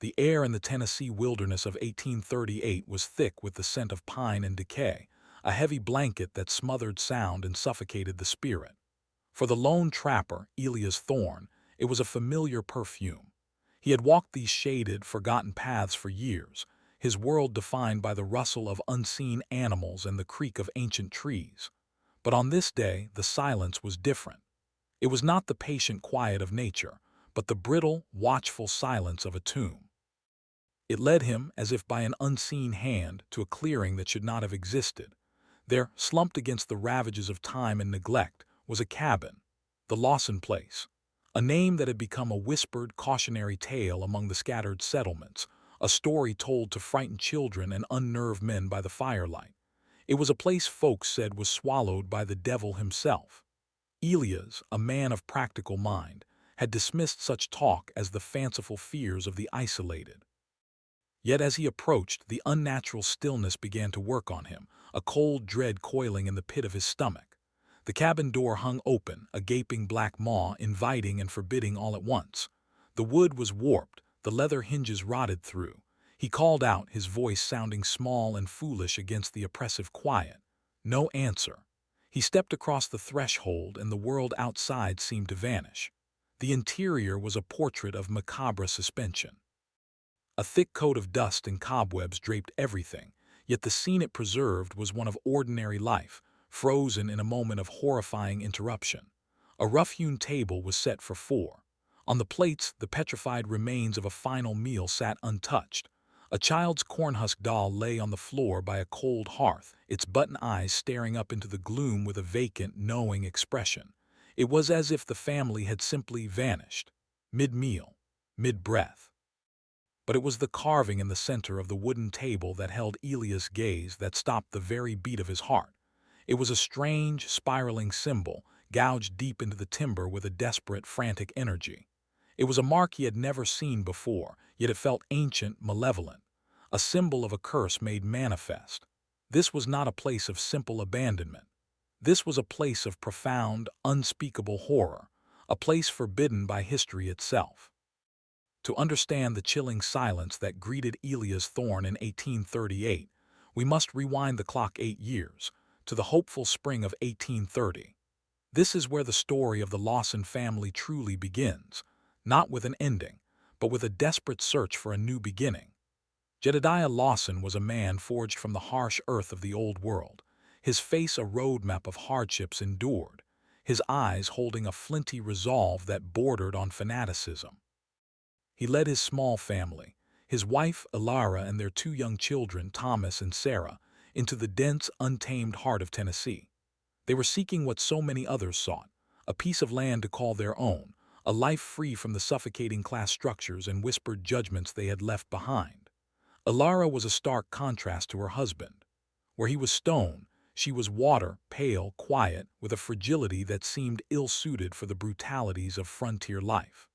The air in the Tennessee wilderness of 1838 was thick with the scent of pine and decay, a heavy blanket that smothered sound and suffocated the spirit. For the lone trapper, Elias Thorne, it was a familiar perfume. He had walked these shaded, forgotten paths for years, his world defined by the rustle of unseen animals and the creak of ancient trees. But on this day, the silence was different. It was not the patient quiet of nature, but the brittle, watchful silence of a tomb. It led him, as if by an unseen hand, to a clearing that should not have existed. There, slumped against the ravages of time and neglect, was a cabin, the Lawson place, a name that had become a whispered, cautionary tale among the scattered settlements, a story told to frighten children and unnerve men by the firelight. It was a place folks said was swallowed by the devil himself. Elias, a man of practical mind, had dismissed such talk as the fanciful fears of the isolated. Yet as he approached, the unnatural stillness began to work on him, a cold dread coiling in the pit of his stomach. The cabin door hung open, a gaping black maw, inviting and forbidding all at once. The wood was warped, the leather hinges rotted through. He called out, his voice sounding small and foolish against the oppressive quiet. No answer. He stepped across the threshold, and the world outside seemed to vanish. The interior was a portrait of macabre suspension. A thick coat of dust and cobwebs draped everything, yet the scene it preserved was one of ordinary life, frozen in a moment of horrifying interruption. A rough-hewn table was set for four. On the plates, the petrified remains of a final meal sat untouched. A child's cornhusk doll lay on the floor by a cold hearth, its button eyes staring up into the gloom with a vacant, knowing expression. It was as if the family had simply vanished, mid-meal, mid-breath. But it was the carving in the center of the wooden table that held Elias' gaze, that stopped the very beat of his heart. It was a strange, spiraling symbol, gouged deep into the timber with a desperate, frantic energy. It was a mark he had never seen before, yet it felt ancient, malevolent, a symbol of a curse made manifest. This was not a place of simple abandonment. This was a place of profound, unspeakable horror, a place forbidden by history itself. To understand the chilling silence that greeted Elias Thorne in 1838, we must rewind the clock 8 years, to the hopeful spring of 1830. This is where the story of the Lawson family truly begins, not with an ending, but with a desperate search for a new beginning. Jedediah Lawson was a man forged from the harsh earth of the old world, his face a roadmap of hardships endured, his eyes holding a flinty resolve that bordered on fanaticism. He led his small family, his wife Elara and their 2 young children, Thomas and Sarah, into the dense, untamed heart of Tennessee. They were seeking what so many others sought, a piece of land to call their own, a life free from the suffocating class structures and whispered judgments they had left behind. Elara was a stark contrast to her husband. Where he was stone, she was water, pale, quiet, with a fragility that seemed ill-suited for the brutalities of frontier life.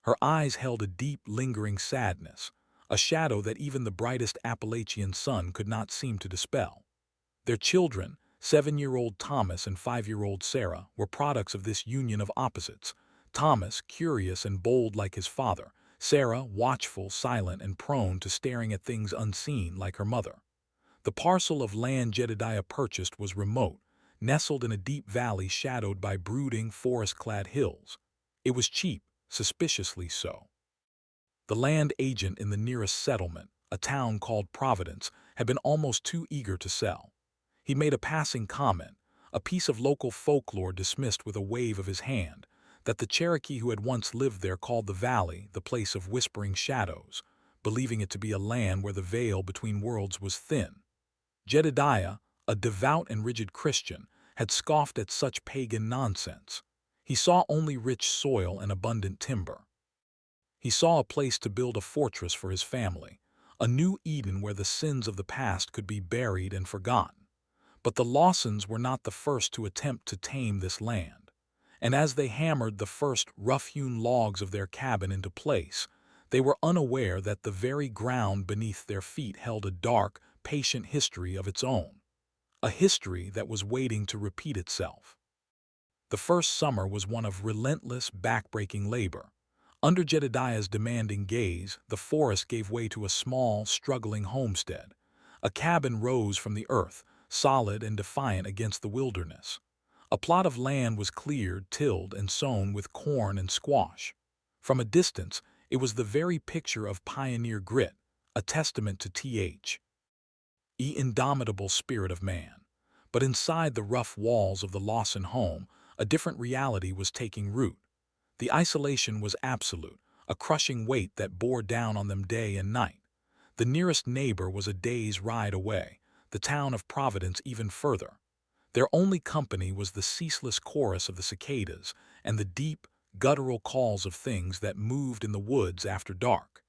Her eyes held a deep, lingering sadness, a shadow that even the brightest Appalachian sun could not seem to dispel. Their children, 7-year-old Thomas and 5-year-old Sarah, were products of this union of opposites. Thomas, curious and bold like his father; Sarah, watchful, silent, and prone to staring at things unseen like her mother. The parcel of land Jedediah purchased was remote, nestled in a deep valley shadowed by brooding, forest-clad hills. It was cheap, suspiciously so. The land agent in the nearest settlement, a town called Providence, had been almost too eager to sell. He made a passing comment, a piece of local folklore dismissed with a wave of his hand, that the Cherokee who had once lived there called the valley the place of whispering shadows, believing it to be a land where the veil between worlds was thin. Jedediah, a devout and rigid Christian, had scoffed at such pagan nonsense. He saw only rich soil and abundant timber. He saw a place to build a fortress for his family, a new Eden where the sins of the past could be buried and forgotten. But the Lawsons were not the first to attempt to tame this land, and as they hammered the first rough-hewn logs of their cabin into place, they were unaware that the very ground beneath their feet held a dark, patient history of its own, a history that was waiting to repeat itself. The first summer was one of relentless, back-breaking labor. Under Jedediah's demanding gaze, the forest gave way to a small, struggling homestead. A cabin rose from the earth, solid and defiant against the wilderness. A plot of land was cleared, tilled, and sown with corn and squash. From a distance, it was the very picture of pioneer grit, a testament to the indomitable spirit of man. But inside the rough walls of the Lawson home, a different reality was taking root. The isolation was absolute, a crushing weight that bore down on them day and night. The nearest neighbor was a day's ride away, the town of Providence even further. Their only company was the ceaseless chorus of the cicadas and the deep, guttural calls of things that moved in the woods after dark.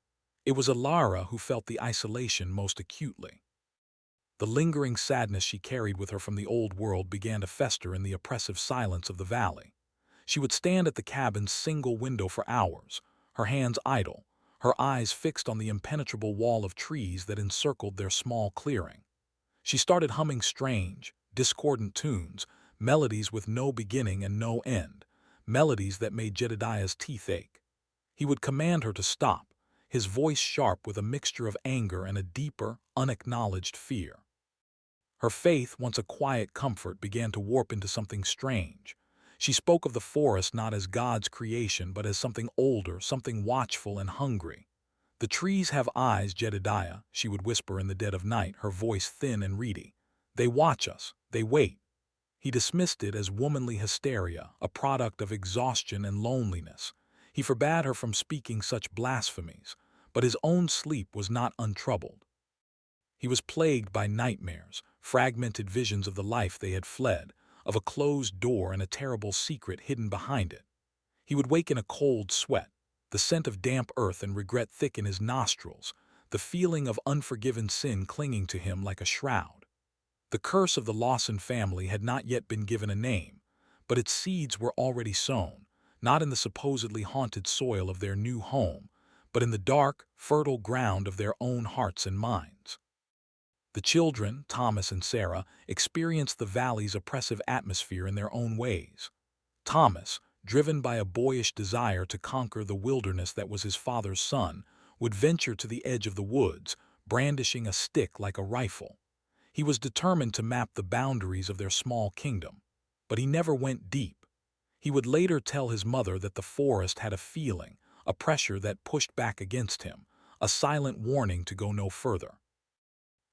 It was Alara who felt the isolation most acutely. The lingering sadness she carried with her from the old world began to fester in the oppressive silence of the valley. She would stand at the cabin's single window for hours, her hands idle, her eyes fixed on the impenetrable wall of trees that encircled their small clearing. She started humming strange, discordant tunes, melodies with no beginning and no end, melodies that made Jedediah's teeth ache. He would command her to stop, his voice sharp with a mixture of anger and a deeper, unacknowledged fear. Her faith, once a quiet comfort, began to warp into something strange. She spoke of the forest not as God's creation, but as something older, something watchful and hungry. "The trees have eyes, Jedediah," she would whisper in the dead of night, her voice thin and reedy. "They watch us, they wait." He dismissed it as womanly hysteria, a product of exhaustion and loneliness. He forbade her from speaking such blasphemies, but his own sleep was not untroubled. He was plagued by nightmares, fragmented visions of the life they had fled, of a closed door and a terrible secret hidden behind it. He would wake in a cold sweat, the scent of damp earth and regret thick in his nostrils, the feeling of unforgiven sin clinging to him like a shroud. The curse of the Lawson family had not yet been given a name, but its seeds were already sown, not in the supposedly haunted soil of their new home, but in the dark, fertile ground of their own hearts and minds. The children, Thomas and Sarah, experienced the valley's oppressive atmosphere in their own ways. Thomas, driven by a boyish desire to conquer the wilderness that was his father's son, would venture to the edge of the woods, brandishing a stick like a rifle. He was determined to map the boundaries of their small kingdom, but he never went deep. He would later tell his mother that the forest had a feeling, a pressure that pushed back against him, a silent warning to go no further.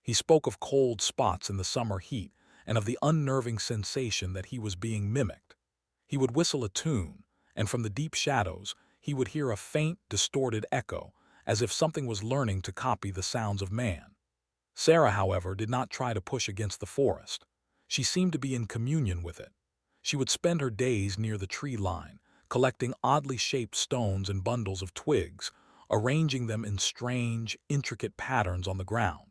He spoke of cold spots in the summer heat and of the unnerving sensation that he was being mimicked. He would whistle a tune, and from the deep shadows he would hear a faint, distorted echo, as if something was learning to copy the sounds of man. Sarah, however, did not try to push against the forest. She seemed to be in communion with it. She would spend her days near the tree line, collecting oddly shaped stones and bundles of twigs, arranging them in strange, intricate patterns on the ground.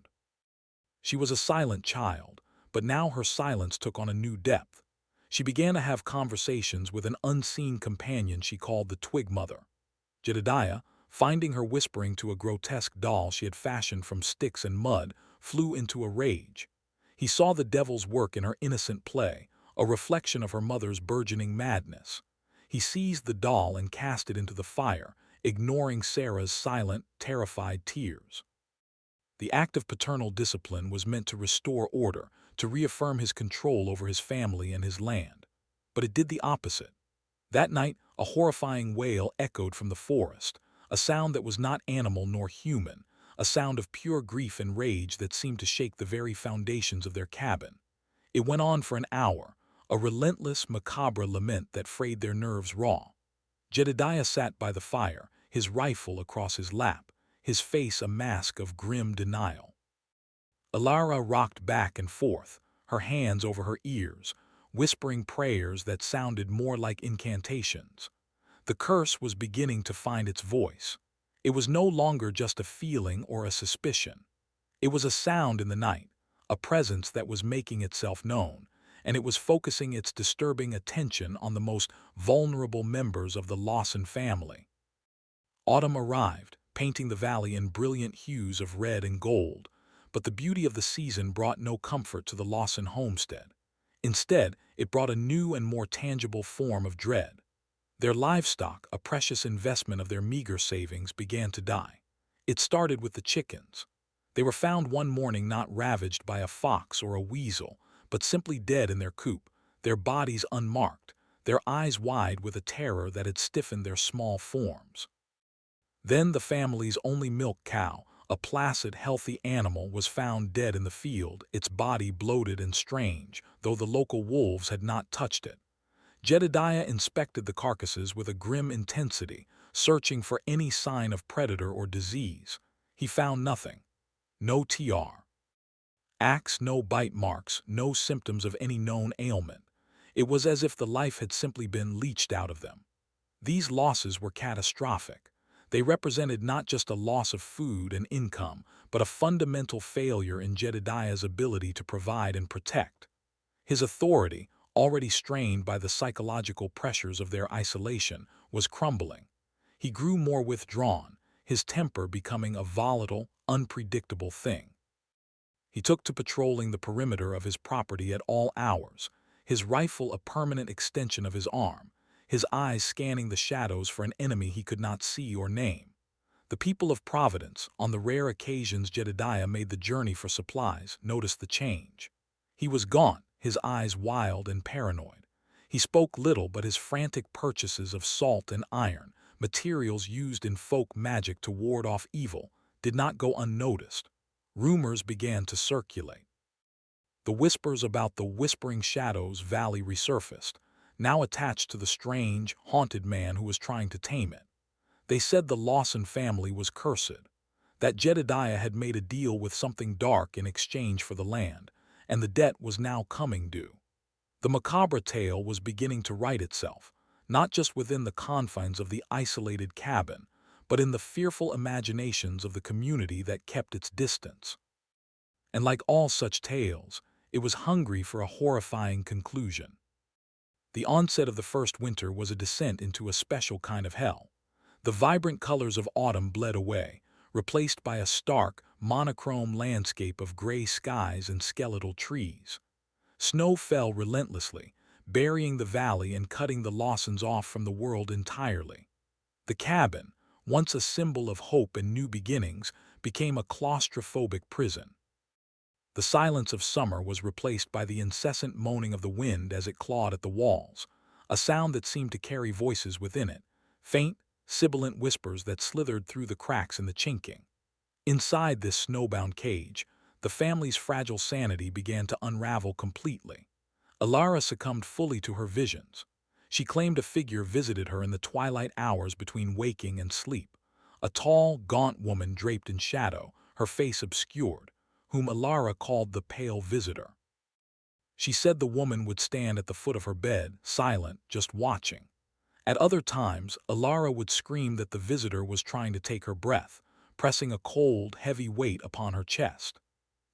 She was a silent child, but now her silence took on a new depth. She began to have conversations with an unseen companion she called the Twig Mother. Jedediah, finding her whispering to a grotesque doll she had fashioned from sticks and mud, flew into a rage. He saw the devil's work in her innocent play, a reflection of her mother's burgeoning madness. He seized the doll and cast it into the fire, ignoring Sarah's silent, terrified tears. The act of paternal discipline was meant to restore order, to reaffirm his control over his family and his land. But it did the opposite. That night, a horrifying wail echoed from the forest, a sound that was not animal nor human, a sound of pure grief and rage that seemed to shake the very foundations of their cabin. It went on for an hour, a relentless, macabre lament that frayed their nerves raw. Jedediah sat by the fire, his rifle across his lap, his face a mask of grim denial. Alara rocked back and forth, her hands over her ears, whispering prayers that sounded more like incantations. The curse was beginning to find its voice. It was no longer just a feeling or a suspicion. It was a sound in the night, a presence that was making itself known, and it was focusing its disturbing attention on the most vulnerable members of the Lawson family. Autumn arrived, painting the valley in brilliant hues of red and gold, but the beauty of the season brought no comfort to the Lawson homestead. Instead, it brought a new and more tangible form of dread. Their livestock, a precious investment of their meager savings, began to die. It started with the chickens. They were found one morning not ravaged by a fox or a weasel, but simply dead in their coop, their bodies unmarked, their eyes wide with a terror that had stiffened their small forms. Then the family's only milk cow, a placid, healthy animal, was found dead in the field, its body bloated and strange, though the local wolves had not touched it. Jedediah inspected the carcasses with a grim intensity, searching for any sign of predator or disease. He found nothing. No TR. Axe, no bite marks, no symptoms of any known ailment. It was as if the life had simply been leached out of them. These losses were catastrophic. They represented not just a loss of food and income, but a fundamental failure in Jedediah's ability to provide and protect. His authority, already strained by the psychological pressures of their isolation, was crumbling. He grew more withdrawn, his temper becoming a volatile, unpredictable thing. He took to patrolling the perimeter of his property at all hours, his rifle a permanent extension of his arm, his eyes scanning the shadows for an enemy he could not see or name. The people of Providence, on the rare occasions Jedediah made the journey for supplies, noticed the change. He was gaunt, his eyes wild and paranoid. He spoke little, but his frantic purchases of salt and iron, materials used in folk magic to ward off evil, did not go unnoticed. Rumors began to circulate. The whispers about the Whispering Shadows Valley resurfaced, now attached to the strange, haunted man who was trying to tame it. They said the Lawson family was cursed, that Jedediah had made a deal with something dark in exchange for the land, and the debt was now coming due. The macabre tale was beginning to write itself, not just within the confines of the isolated cabin, but in the fearful imaginations of the community that kept its distance. And like all such tales, it was hungry for a horrifying conclusion. The onset of the first winter was a descent into a special kind of hell. The vibrant colors of autumn bled away, replaced by a stark, monochrome landscape of gray skies and skeletal trees. Snow fell relentlessly, burying the valley and cutting the Lawsons off from the world entirely. The cabin, once a symbol of hope and new beginnings, became a claustrophobic prison. The silence of summer was replaced by the incessant moaning of the wind as it clawed at the walls, a sound that seemed to carry voices within it, faint, sibilant whispers that slithered through the cracks in the chinking. Inside this snowbound cage, the family's fragile sanity began to unravel completely. Alara succumbed fully to her visions. She claimed a figure visited her in the twilight hours between waking and sleep, a tall, gaunt woman draped in shadow, her face obscured, whom Alara called the Pale Visitor. She said the woman would stand at the foot of her bed, silent, just watching. At other times, Alara would scream that the visitor was trying to take her breath, pressing a cold, heavy weight upon her chest.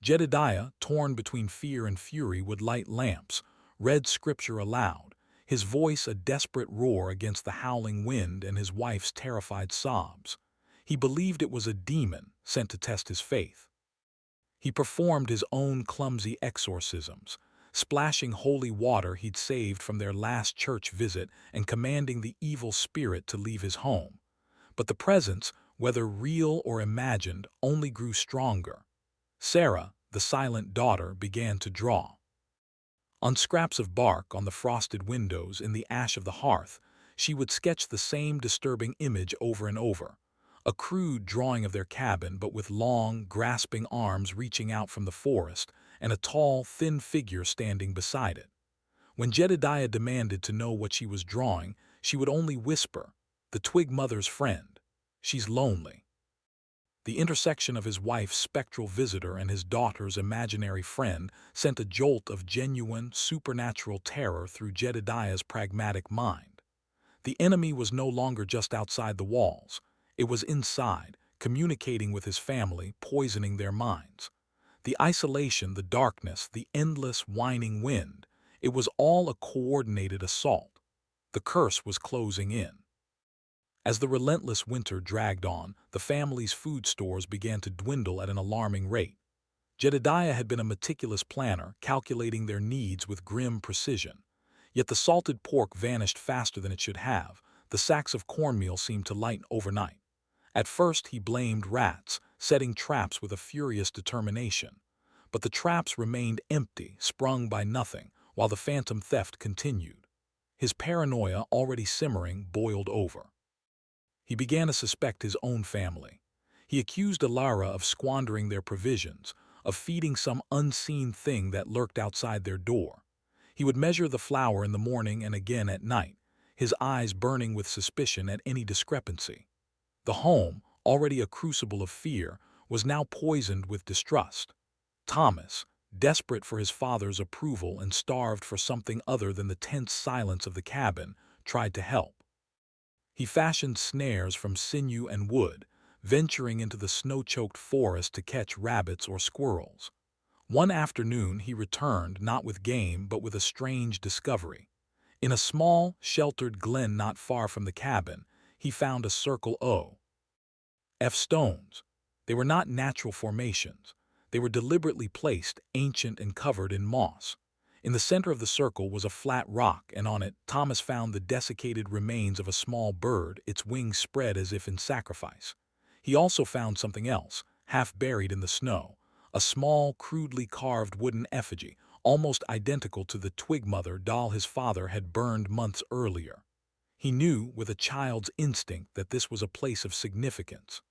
Jedediah, torn between fear and fury, would light lamps, read scripture aloud, his voice a desperate roar against the howling wind and his wife's terrified sobs. He believed it was a demon sent to test his faith. He performed his own clumsy exorcisms, splashing holy water he'd saved from their last church visit and commanding the evil spirit to leave his home. But the presence, whether real or imagined, only grew stronger. Sarah, the silent daughter, began to draw. On scraps of bark on the frosted windows, in the ash of the hearth, she would sketch the same disturbing image over and over. A crude drawing of their cabin, but with long, grasping arms reaching out from the forest, and a tall, thin figure standing beside it. When Jedediah demanded to know what she was drawing, she would only whisper, "The twig mother's friend. She's lonely." The intersection of his wife's spectral visitor and his daughter's imaginary friend sent a jolt of genuine, supernatural terror through Jedediah's pragmatic mind. The enemy was no longer just outside the walls. It was inside, communicating with his family, poisoning their minds. The isolation, the darkness, the endless, whining wind, it was all a coordinated assault. The curse was closing in. As the relentless winter dragged on, the family's food stores began to dwindle at an alarming rate. Jedediah had been a meticulous planner, calculating their needs with grim precision. Yet the salted pork vanished faster than it should have, The sacks of cornmeal seemed to lighten overnight. At first he blamed rats, setting traps with a furious determination. But the traps remained empty, sprung by nothing, while the phantom theft continued. His paranoia, already simmering, boiled over. He began to suspect his own family. He accused Alara of squandering their provisions, of feeding some unseen thing that lurked outside their door. He would measure the flour in the morning and again at night, his eyes burning with suspicion at any discrepancy. The home, already a crucible of fear, was now poisoned with distrust. Thomas, desperate for his father's approval and starved for something other than the tense silence of the cabin, tried to help. He fashioned snares from sinew and wood, venturing into the snow-choked forest to catch rabbits or squirrels. One afternoon he returned not with game but with a strange discovery. In a small, sheltered glen not far from the cabin, he found a circle of stones. They were not natural formations. They were deliberately placed, ancient and covered in moss. In the center of the circle was a flat rock, and on it Thomas found the desiccated remains of a small bird, its wings spread as if in sacrifice. He also found something else, half buried in the snow, a small, crudely carved wooden effigy, almost identical to the twig-mother doll his father had burned months earlier. He knew, with a child's instinct, that this was a place of significance.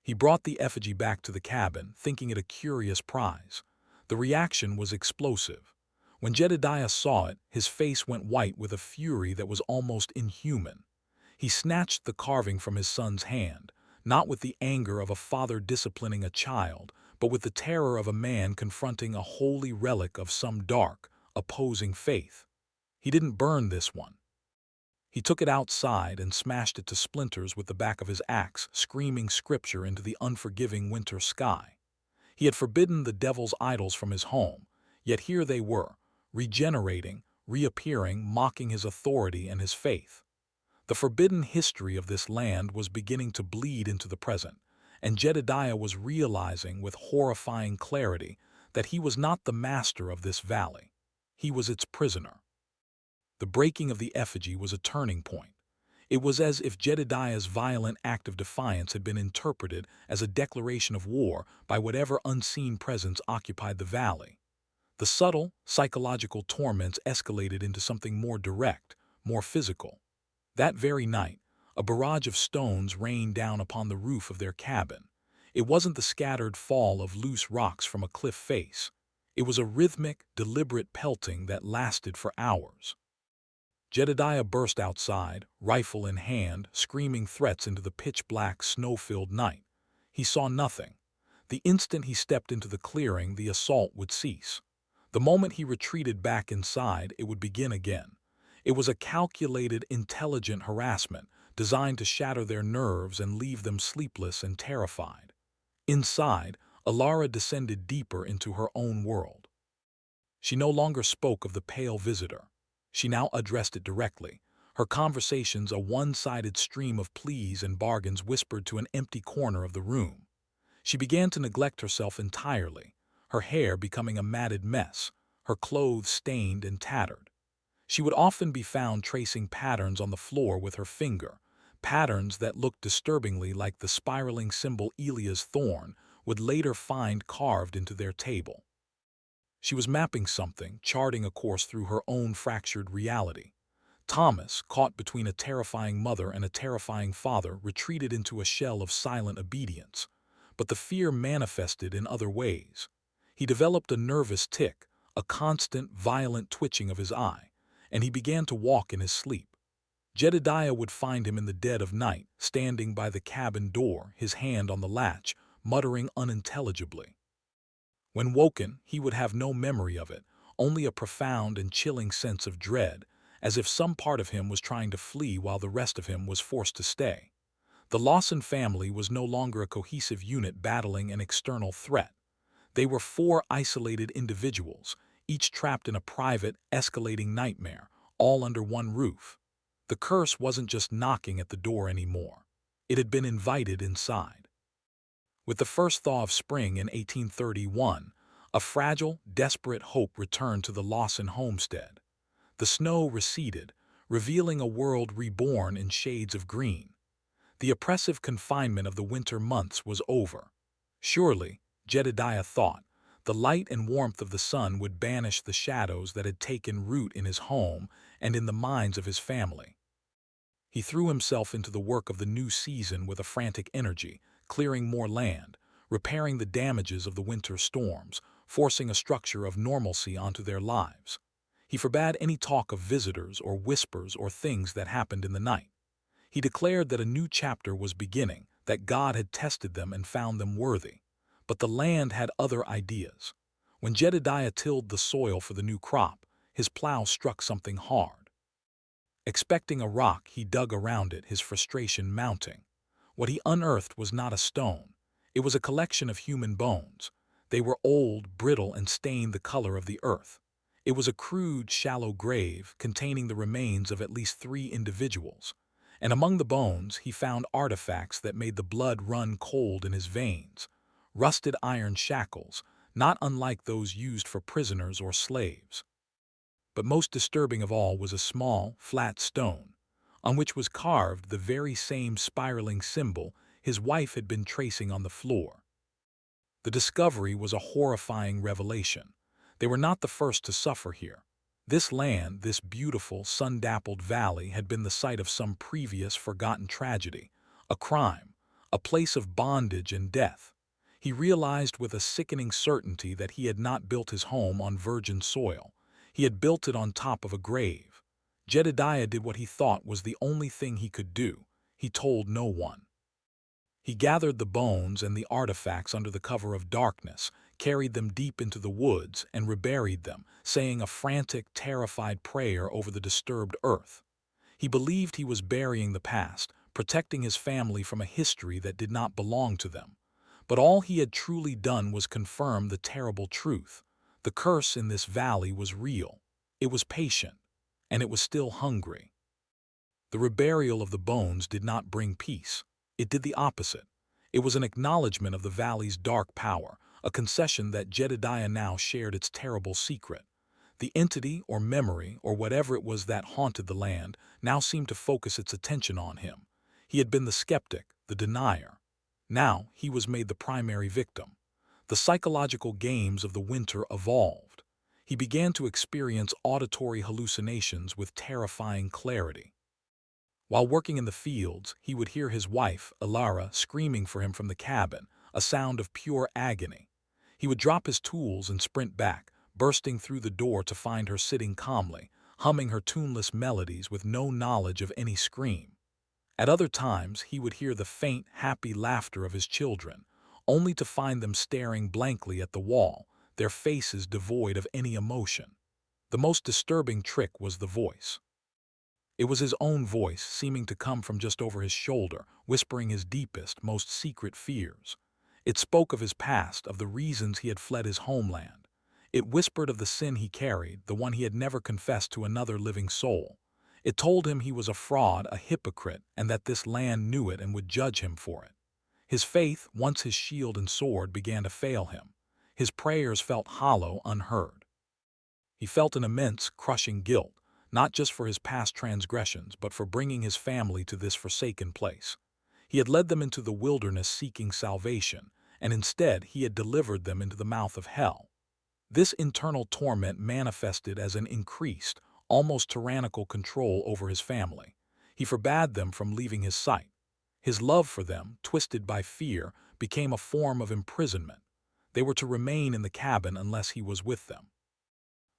He brought the effigy back to the cabin, thinking it a curious prize. The reaction was explosive. When Jedediah saw it, his face went white with a fury that was almost inhuman. He snatched the carving from his son's hand, not with the anger of a father disciplining a child, but with the terror of a man confronting a holy relic of some dark, opposing faith. He didn't burn this one. He took it outside and smashed it to splinters with the back of his axe, screaming scripture into the unforgiving winter sky. He had forbidden the devil's idols from his home, yet here they were, regenerating, reappearing, mocking his authority and his faith. The forbidden history of this land was beginning to bleed into the present, and Jedediah was realizing with horrifying clarity that he was not the master of this valley. He was its prisoner. The breaking of the effigy was a turning point. It was as if Jedediah's violent act of defiance had been interpreted as a declaration of war by whatever unseen presence occupied the valley. The subtle, psychological torments escalated into something more direct, more physical. That very night, a barrage of stones rained down upon the roof of their cabin. It wasn't the scattered fall of loose rocks from a cliff face. It was a rhythmic, deliberate pelting that lasted for hours. Jedediah burst outside, rifle in hand, screaming threats into the pitch-black, snow-filled night. He saw nothing. The instant he stepped into the clearing, the assault would cease. The moment he retreated back inside, it would begin again. It was a calculated, intelligent harassment designed to shatter their nerves and leave them sleepless and terrified. Inside, Alara descended deeper into her own world. She no longer spoke of the pale visitor. She now addressed it directly, her conversations a one-sided stream of pleas and bargains whispered to an empty corner of the room. She began to neglect herself entirely, her hair becoming a matted mess, her clothes stained and tattered. She would often be found tracing patterns on the floor with her finger, patterns that looked disturbingly like the spiraling symbol Elia's thorn would later find carved into their table. She was mapping something, charting a course through her own fractured reality. Thomas, caught between a terrifying mother and a terrifying father, retreated into a shell of silent obedience. But the fear manifested in other ways. He developed a nervous tic, a constant, violent twitching of his eye, and he began to walk in his sleep. Jedediah would find him in the dead of night, standing by the cabin door, his hand on the latch, muttering unintelligibly. When woken, he would have no memory of it, only a profound and chilling sense of dread, as if some part of him was trying to flee while the rest of him was forced to stay. The Lawson family was no longer a cohesive unit battling an external threat. They were four isolated individuals, each trapped in a private, escalating nightmare, all under one roof. The curse wasn't just knocking at the door anymore. It had been invited inside. With the first thaw of spring in 1831, a fragile, desperate hope returned to the Lawson homestead. The snow receded, revealing a world reborn in shades of green. The oppressive confinement of the winter months was over. Surely, Jedediah thought, the light and warmth of the sun would banish the shadows that had taken root in his home and in the minds of his family. He threw himself into the work of the new season with a frantic energy, clearing more land, repairing the damages of the winter storms, forcing a structure of normalcy onto their lives. He forbade any talk of visitors or whispers or things that happened in the night. He declared that a new chapter was beginning, that God had tested them and found them worthy. But the land had other ideas. When Jedediah tilled the soil for the new crop, his plow struck something hard. Expecting a rock, he dug around it, his frustration mounting. What he unearthed was not a stone. It was a collection of human bones. They were old, brittle, and stained the color of the earth. It was a crude, shallow grave containing the remains of at least 3 individuals. And among the bones, he found artifacts that made the blood run cold in his veins. Rusted iron shackles, not unlike those used for prisoners or slaves. But most disturbing of all was a small, flat stone, on which was carved the very same spiraling symbol his wife had been tracing on the floor. The discovery was a horrifying revelation. They were not the first to suffer here. This land, this beautiful, sun-dappled valley, had been the site of some previous forgotten tragedy, a crime, a place of bondage and death. He realized with a sickening certainty that he had not built his home on virgin soil. He had built it on top of a grave. Jedediah did what he thought was the only thing he could do. He told no one. He gathered the bones and the artifacts under the cover of darkness, carried them deep into the woods, and reburied them, saying a frantic, terrified prayer over the disturbed earth. He believed he was burying the past, protecting his family from a history that did not belong to them. But all he had truly done was confirm the terrible truth. The curse in this valley was real. It was patient, and it was still hungry. The reburial of the bones did not bring peace. It did the opposite. It was an acknowledgement of the valley's dark power, a concession that Jedediah now shared its terrible secret. The entity or memory or whatever it was that haunted the land now seemed to focus its attention on him. He had been the skeptic, the denier. Now he was made the primary victim. The psychological games of the winter evolved. He began to experience auditory hallucinations with terrifying clarity. While working in the fields, he would hear his wife, Ilara, screaming for him from the cabin, a sound of pure agony. He would drop his tools and sprint back, bursting through the door to find her sitting calmly, humming her tuneless melodies with no knowledge of any scream. At other times, he would hear the faint, happy laughter of his children, only to find them staring blankly at the wall, their faces devoid of any emotion. The most disturbing trick was the voice. It was his own voice, seeming to come from just over his shoulder, whispering his deepest, most secret fears. It spoke of his past, of the reasons he had fled his homeland. It whispered of the sin he carried, the one he had never confessed to another living soul. It told him he was a fraud, a hypocrite, and that this land knew it and would judge him for it. His faith, once his shield and sword, began to fail him. His prayers felt hollow, unheard. He felt an immense, crushing guilt, not just for his past transgressions, but for bringing his family to this forsaken place. He had led them into the wilderness seeking salvation, and instead he had delivered them into the mouth of hell. This internal torment manifested as an increased, almost tyrannical control over his family. He forbade them from leaving his sight. His love for them, twisted by fear, became a form of imprisonment. They were to remain in the cabin unless he was with them.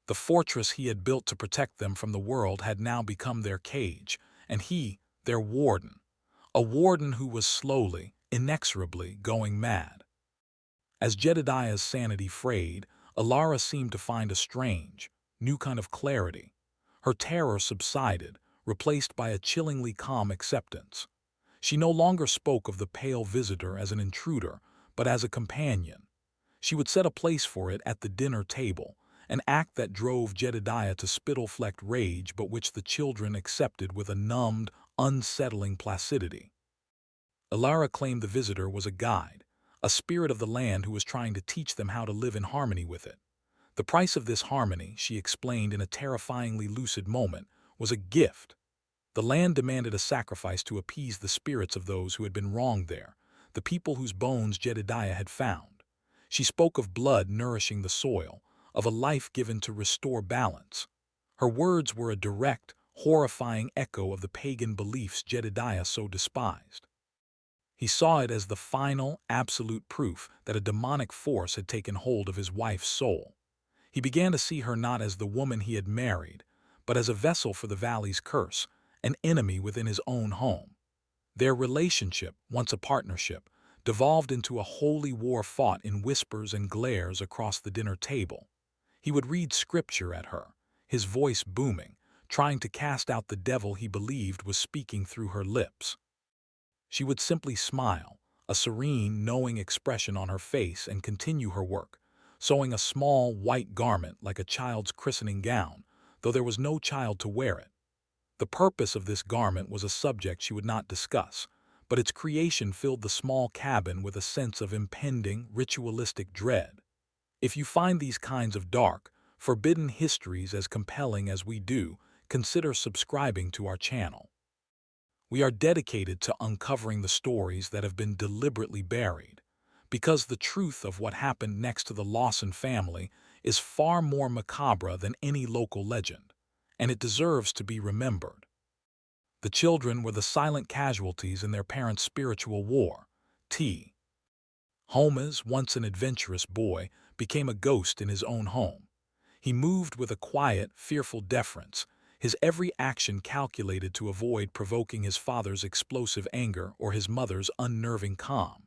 The fortress he had built to protect them from the world had now become their cage, and he, their warden. A warden who was slowly, inexorably going mad. As Jedediah's sanity frayed, Ilara seemed to find a strange, new kind of clarity. Her terror subsided, replaced by a chillingly calm acceptance. She no longer spoke of the pale visitor as an intruder, but as a companion. She would set a place for it at the dinner table, an act that drove Jedediah to spittle-flecked rage but which the children accepted with a numbed, unsettling placidity. Ilara claimed the visitor was a guide, a spirit of the land who was trying to teach them how to live in harmony with it. The price of this harmony, she explained in a terrifyingly lucid moment, was a gift. The land demanded a sacrifice to appease the spirits of those who had been wronged there, the people whose bones Jedediah had found. She spoke of blood nourishing the soil, of a life given to restore balance. Her words were a direct, horrifying echo of the pagan beliefs Jedediah so despised. He saw it as the final, absolute proof that a demonic force had taken hold of his wife's soul. He began to see her not as the woman he had married, but as a vessel for the valley's curse, an enemy within his own home. Their relationship, once a partnership, devolved into a holy war fought in whispers and glares across the dinner table. He would read scripture at her, his voice booming, trying to cast out the devil he believed was speaking through her lips. She would simply smile, a serene, knowing expression on her face, and continue her work, sewing a small, white garment like a child's christening gown, though there was no child to wear it. The purpose of this garment was a subject she would not discuss, but its creation filled the small cabin with a sense of impending, ritualistic dread. If you find these kinds of dark, forbidden histories as compelling as we do, consider subscribing to our channel. We are dedicated to uncovering the stories that have been deliberately buried, because the truth of what happened next to the Lawson family is far more macabre than any local legend, and it deserves to be remembered. The children were the silent casualties in their parents' spiritual war. Holmes, once an adventurous boy, became a ghost in his own home. He moved with a quiet, fearful deference, his every action calculated to avoid provoking his father's explosive anger or his mother's unnerving calm.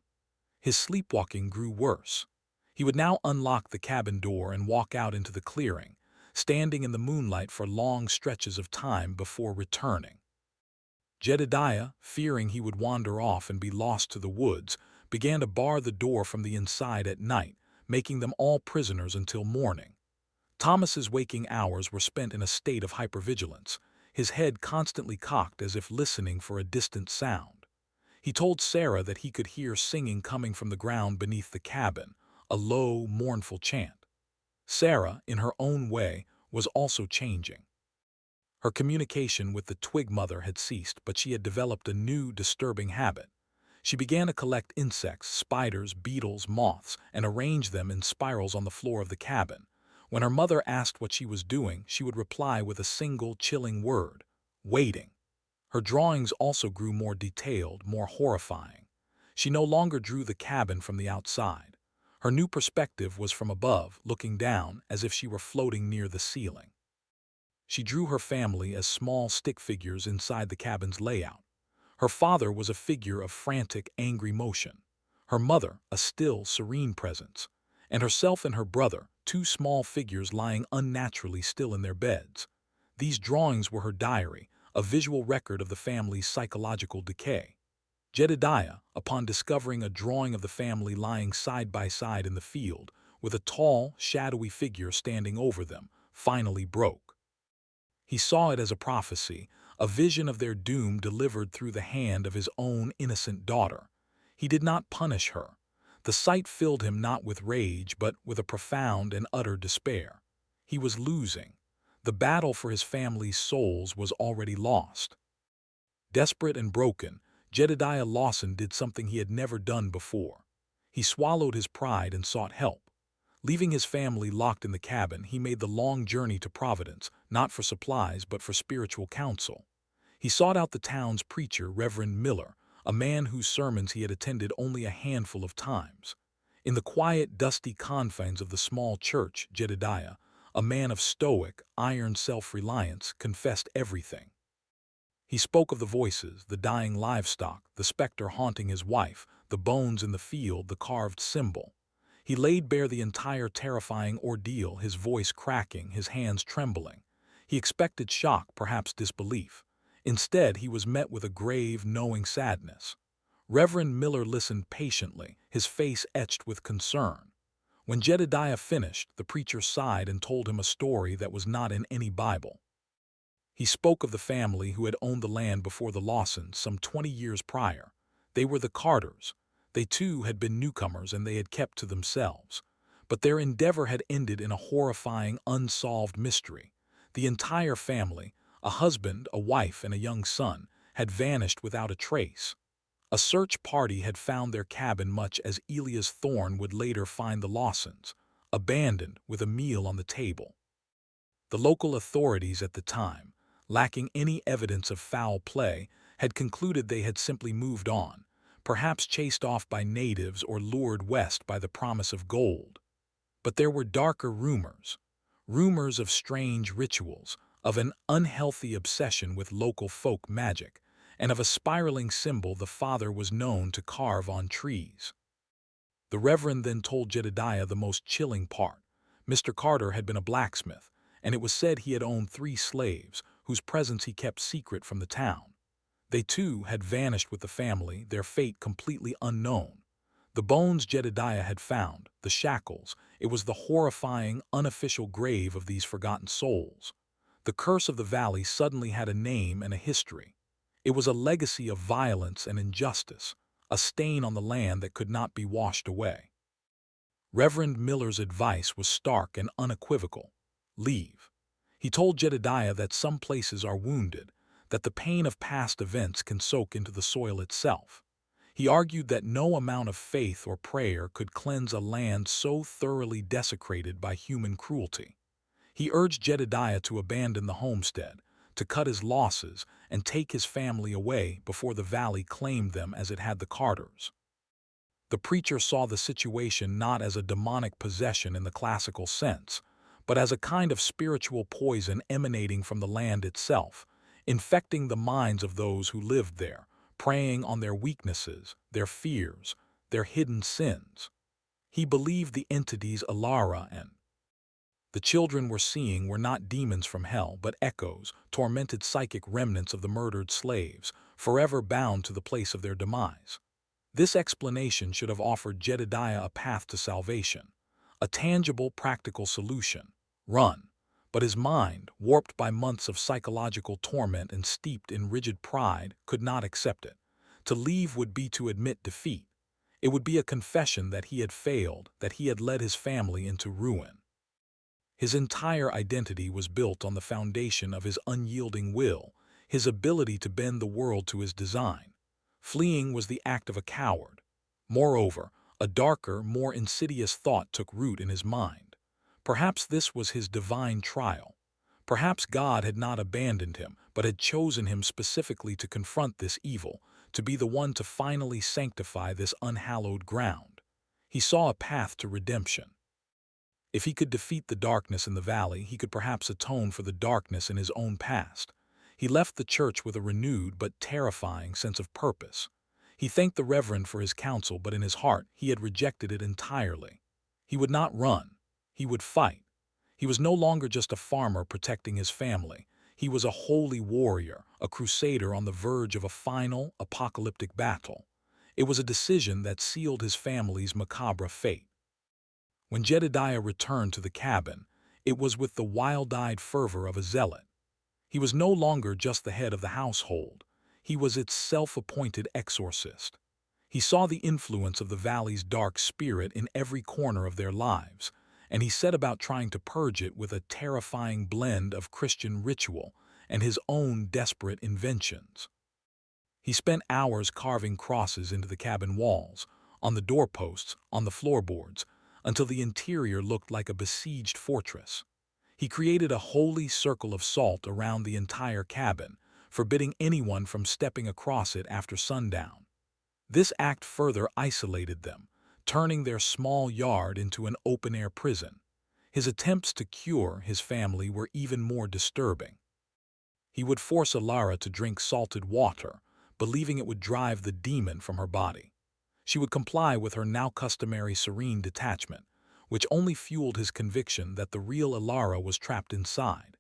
His sleepwalking grew worse. He would now unlock the cabin door and walk out into the clearing, standing in the moonlight for long stretches of time before returning. Jedediah, fearing he would wander off and be lost to the woods, began to bar the door from the inside at night, making them all prisoners until morning. Thomas's waking hours were spent in a state of hypervigilance, his head constantly cocked as if listening for a distant sound. He told Sarah that he could hear singing coming from the ground beneath the cabin, a low, mournful chant. Sarah, in her own way, was also changing. Her communication with the Twig Mother had ceased, but she had developed a new, disturbing habit. She began to collect insects, spiders, beetles, moths, and arrange them in spirals on the floor of the cabin. When her mother asked what she was doing, she would reply with a single, chilling word: waiting. Her drawings also grew more detailed, more horrifying. She no longer drew the cabin from the outside. Her new perspective was from above, looking down, as if she were floating near the ceiling. She drew her family as small stick figures inside the cabin's layout. Her father was a figure of frantic, angry motion. Her mother, a still, serene presence. And herself and her brother, two small figures lying unnaturally still in their beds. These drawings were her diary, a visual record of the family's psychological decay. Jedediah, upon discovering a drawing of the family lying side by side in the field, with a tall, shadowy figure standing over them, finally broke. He saw it as a prophecy, a vision of their doom delivered through the hand of his own innocent daughter. He did not punish her. The sight filled him not with rage, but with a profound and utter despair. He was losing. The battle for his family's souls was already lost. Desperate and broken, Jedediah Lawson did something he had never done before. He swallowed his pride and sought help. Leaving his family locked in the cabin, he made the long journey to Providence, not for supplies but for spiritual counsel. He sought out the town's preacher, Reverend Miller, a man whose sermons he had attended only a handful of times. In the quiet, dusty confines of the small church, Jedediah, a man of stoic, iron self-reliance, confessed everything. He spoke of the voices, the dying livestock, the specter haunting his wife, the bones in the field, the carved symbol. He laid bare the entire terrifying ordeal, his voice cracking, his hands trembling. He expected shock, perhaps disbelief. Instead, he was met with a grave, knowing sadness. Reverend Miller listened patiently, his face etched with concern. When Jedediah finished, the preacher sighed and told him a story that was not in any Bible. He spoke of the family who had owned the land before the Lawsons some 20 years prior. They were the Carters. They too had been newcomers and they had kept to themselves. But their endeavor had ended in a horrifying, unsolved mystery. The entire family, A husband, a wife, and a young son had vanished without a trace. A search party had found their cabin much as Elias Thorne would later find the Lawsons, abandoned with a meal on the table. The local authorities at the time, lacking any evidence of foul play, had concluded they had simply moved on, perhaps chased off by natives or lured west by the promise of gold. But there were darker rumors. Rumors of strange rituals, of an unhealthy obsession with local folk magic, and of a spiraling symbol the father was known to carve on trees. The Reverend then told Jedediah the most chilling part. Mr. Carter had been a blacksmith, and it was said he had owned 3 slaves, whose presence he kept secret from the town. They too had vanished with the family, their fate completely unknown. The bones Jedediah had found, the shackles, it was the horrifying, unofficial grave of these forgotten souls. The curse of the valley suddenly had a name and a history. It was a legacy of violence and injustice, a stain on the land that could not be washed away. Reverend Miller's advice was stark and unequivocal. Leave. He told Jedediah that some places are wounded, that the pain of past events can soak into the soil itself. He argued that no amount of faith or prayer could cleanse a land so thoroughly desecrated by human cruelty. He urged Jedediah to abandon the homestead, to cut his losses, and take his family away before the valley claimed them as it had the Carters. The preacher saw the situation not as a demonic possession in the classical sense, but as a kind of spiritual poison emanating from the land itself, infecting the minds of those who lived there, preying on their weaknesses, their fears, their hidden sins. He believed the entities Alara and the children were seeing were not demons from hell, but echoes, tormented psychic remnants of the murdered slaves, forever bound to the place of their demise. This explanation should have offered Jedediah a path to salvation, a tangible, practical solution. Run. But his mind, warped by months of psychological torment and steeped in rigid pride, could not accept it. To leave would be to admit defeat. It would be a confession that he had failed, that he had led his family into ruin. His entire identity was built on the foundation of his unyielding will, his ability to bend the world to his design. Fleeing was the act of a coward. Moreover, a darker, more insidious thought took root in his mind. Perhaps this was his divine trial. Perhaps God had not abandoned him, but had chosen him specifically to confront this evil, to be the one to finally sanctify this unhallowed ground. He saw a path to redemption. If he could defeat the darkness in the valley, he could perhaps atone for the darkness in his own past. He left the church with a renewed but terrifying sense of purpose. He thanked the Reverend for his counsel, but in his heart he had rejected it entirely. He would not run. He would fight. He was no longer just a farmer protecting his family. He was a holy warrior, a crusader on the verge of a final, apocalyptic battle. It was a decision that sealed his family's macabre fate. When Jedediah returned to the cabin, it was with the wild-eyed fervor of a zealot. He was no longer just the head of the household. He was its self-appointed exorcist. He saw the influence of the valley's dark spirit in every corner of their lives, and he set about trying to purge it with a terrifying blend of Christian ritual and his own desperate inventions. He spent hours carving crosses into the cabin walls, on the doorposts, on the floorboards, until the interior looked like a besieged fortress. He created a holy circle of salt around the entire cabin, forbidding anyone from stepping across it after sundown. This act further isolated them, turning their small yard into an open-air prison. His attempts to cure his family were even more disturbing. He would force Alara to drink salted water, believing it would drive the demon from her body. She would comply with her now customary serene detachment, which only fueled his conviction that the real Alara was trapped inside.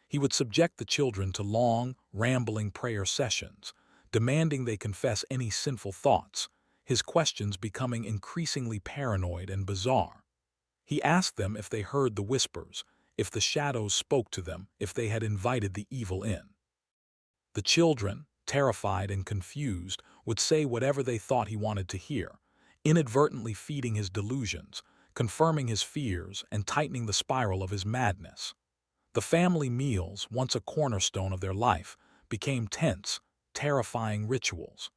He would subject the children to long, rambling prayer sessions, demanding they confess any sinful thoughts, his questions becoming increasingly paranoid and bizarre. He asked them if they heard the whispers, if the shadows spoke to them, if they had invited the evil in. The children, terrified and confused, would say whatever they thought he wanted to hear, inadvertently feeding his delusions, confirming his fears, and tightening the spiral of his madness. The family meals, once a cornerstone of their life, became tense, terrifying rituals.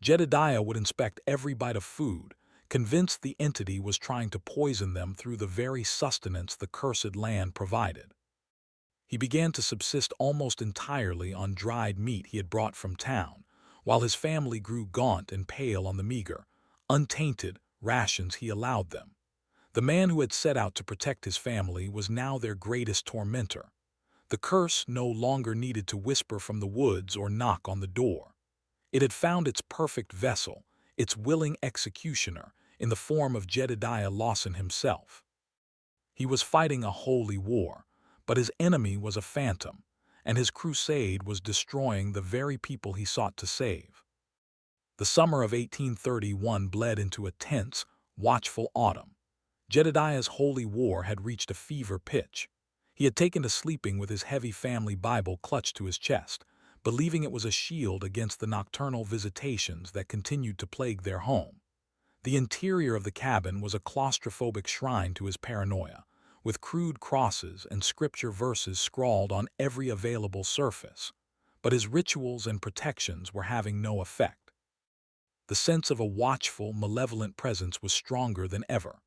Jedediah would inspect every bite of food, convinced the entity was trying to poison them through the very sustenance the cursed land provided. He began to subsist almost entirely on dried meat he had brought from town, while his family grew gaunt and pale on the meager, untainted rations he allowed them. The man who had set out to protect his family was now their greatest tormentor. The curse no longer needed to whisper from the woods or knock on the door. It had found its perfect vessel, its willing executioner, in the form of Jedediah Lawson himself. He was fighting a holy war, but his enemy was a phantom, and his crusade was destroying the very people he sought to save. The summer of 1831 bled into a tense, watchful autumn. Jedediah's holy war had reached a fever pitch. He had taken to sleeping with his heavy family Bible clutched to his chest, believing it was a shield against the nocturnal visitations that continued to plague their home. The interior of the cabin was a claustrophobic shrine to his paranoia, with crude crosses and scripture verses scrawled on every available surface. But his rituals and protections were having no effect. The sense of a watchful, malevolent presence was stronger than ever.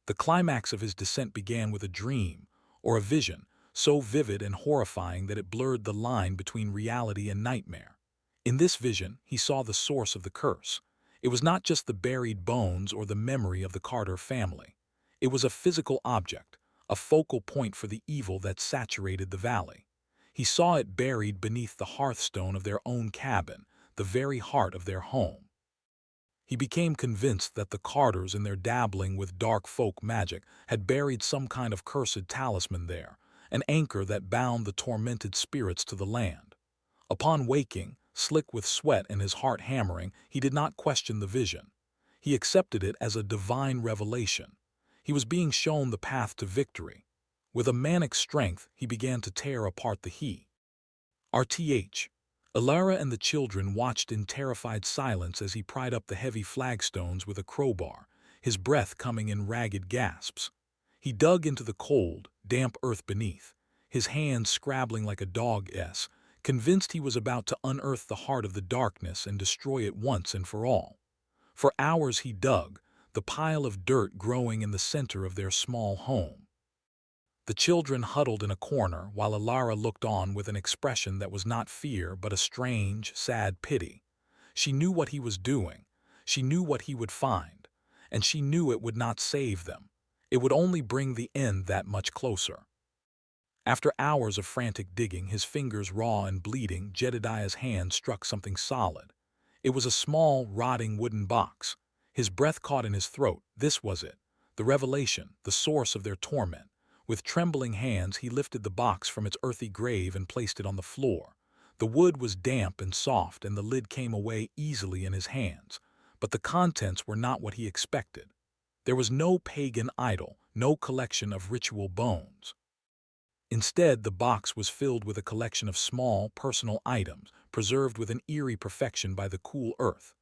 The climax of his descent began with a dream, or a vision, so vivid and horrifying that it blurred the line between reality and nightmare. In this vision, he saw the source of the curse. It was not just the buried bones or the memory of the Carter family. It was a physical object, a focal point for the evil that saturated the valley. He saw it buried beneath the hearthstone of their own cabin, the very heart of their home. He became convinced that the Carters, in their dabbling with dark folk magic, had buried some kind of cursed talisman there, an anchor that bound the tormented spirits to the land. Upon waking, slick with sweat and his heart hammering, he did not question the vision. He accepted it as a divine revelation. He was being shown the path to victory. With a manic strength, he began to tear apart the RTH. Alara and the children watched in terrified silence as he pried up the heavy flagstones with a crowbar, his breath coming in ragged gasps. He dug into the cold, damp earth beneath, his hands scrabbling like a dog's, convinced he was about to unearth the heart of the darkness and destroy it once and for all. For hours he dug, the pile of dirt growing in the center of their small home. The children huddled in a corner while Alara looked on with an expression that was not fear but a strange, sad pity. She knew what he was doing, she knew what he would find, and she knew it would not save them. It would only bring the end that much closer. After hours of frantic digging, his fingers raw and bleeding, Jedediah's hand struck something solid. It was a small, rotting wooden box. His breath caught in his throat. This was it, the revelation, the source of their torment. With trembling hands, he lifted the box from its earthy grave and placed it on the floor. The wood was damp and soft, and the lid came away easily in his hands. But the contents were not what he expected. There was no pagan idol, no collection of ritual bones. Instead, the box was filled with a collection of small, personal items, preserved with an eerie perfection by the cool earth.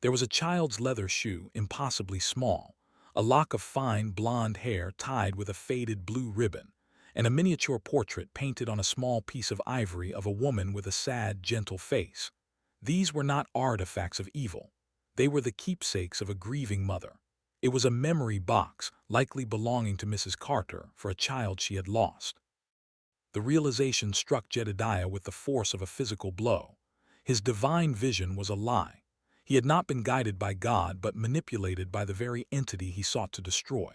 There was a child's leather shoe, impossibly small, a lock of fine blonde hair tied with a faded blue ribbon, and a miniature portrait painted on a small piece of ivory of a woman with a sad, gentle face. These were not artifacts of evil. They were the keepsakes of a grieving mother. It was a memory box, likely belonging to Mrs. Carter, for a child she had lost. The realization struck Jedediah with the force of a physical blow. His divine vision was a lie. He had not been guided by God but manipulated by the very entity he sought to destroy.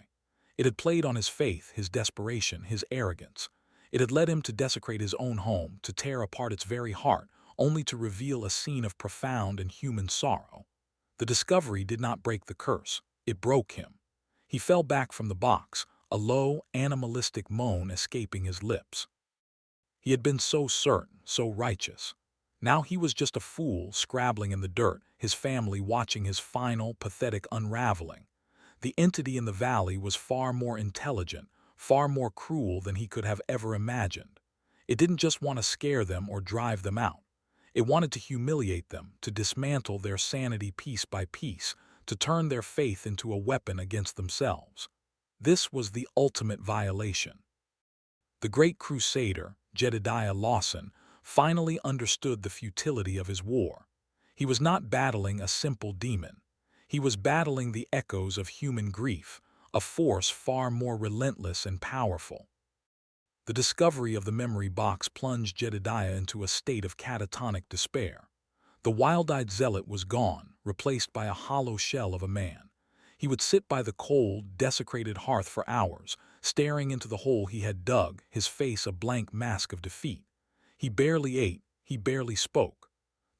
It had played on his faith, his desperation, his arrogance. It had led him to desecrate his own home, to tear apart its very heart, only to reveal a scene of profound and human sorrow. The discovery did not break the curse. It broke him. He fell back from the box, a low, animalistic moan escaping his lips. He had been so certain, so righteous. Now he was just a fool scrabbling in the dirt, his family watching his final, pathetic unraveling. The entity in the valley was far more intelligent, far more cruel than he could have ever imagined. It didn't just want to scare them or drive them out. It wanted to humiliate them, to dismantle their sanity piece by piece, to turn their faith into a weapon against themselves. This was the ultimate violation. The great crusader, Jedediah Lawson, finally understood the futility of his war. He was not battling a simple demon. He was battling the echoes of human grief, a force far more relentless and powerful. The discovery of the memory box plunged Jedediah into a state of catatonic despair. The wild-eyed zealot was gone, replaced by a hollow shell of a man. He would sit by the cold, desecrated hearth for hours, staring into the hole he had dug, his face a blank mask of defeat. He barely ate, he barely spoke.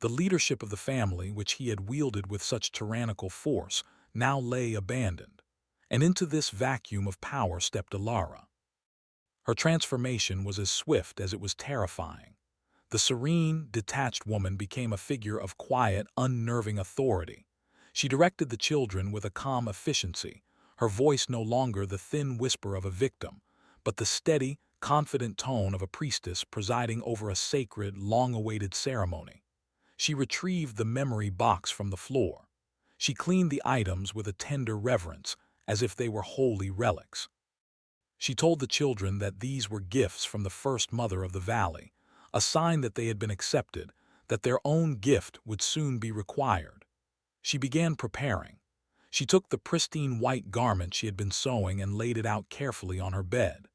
The leadership of the family, which he had wielded with such tyrannical force, now lay abandoned. And into this vacuum of power stepped Alara. Her transformation was as swift as it was terrifying. The serene, detached woman became a figure of quiet, unnerving authority. She directed the children with a calm efficiency, her voice no longer the thin whisper of a victim, but the steady, confident tone of a priestess presiding over a sacred, long-awaited ceremony. She retrieved the memory box from the floor. She cleaned the items with a tender reverence, as if they were holy relics. She told the children that these were gifts from the first mother of the valley, a sign that they had been accepted, that their own gift would soon be required. She began preparing. She took the pristine white garment she had been sewing and laid it out carefully on her bed.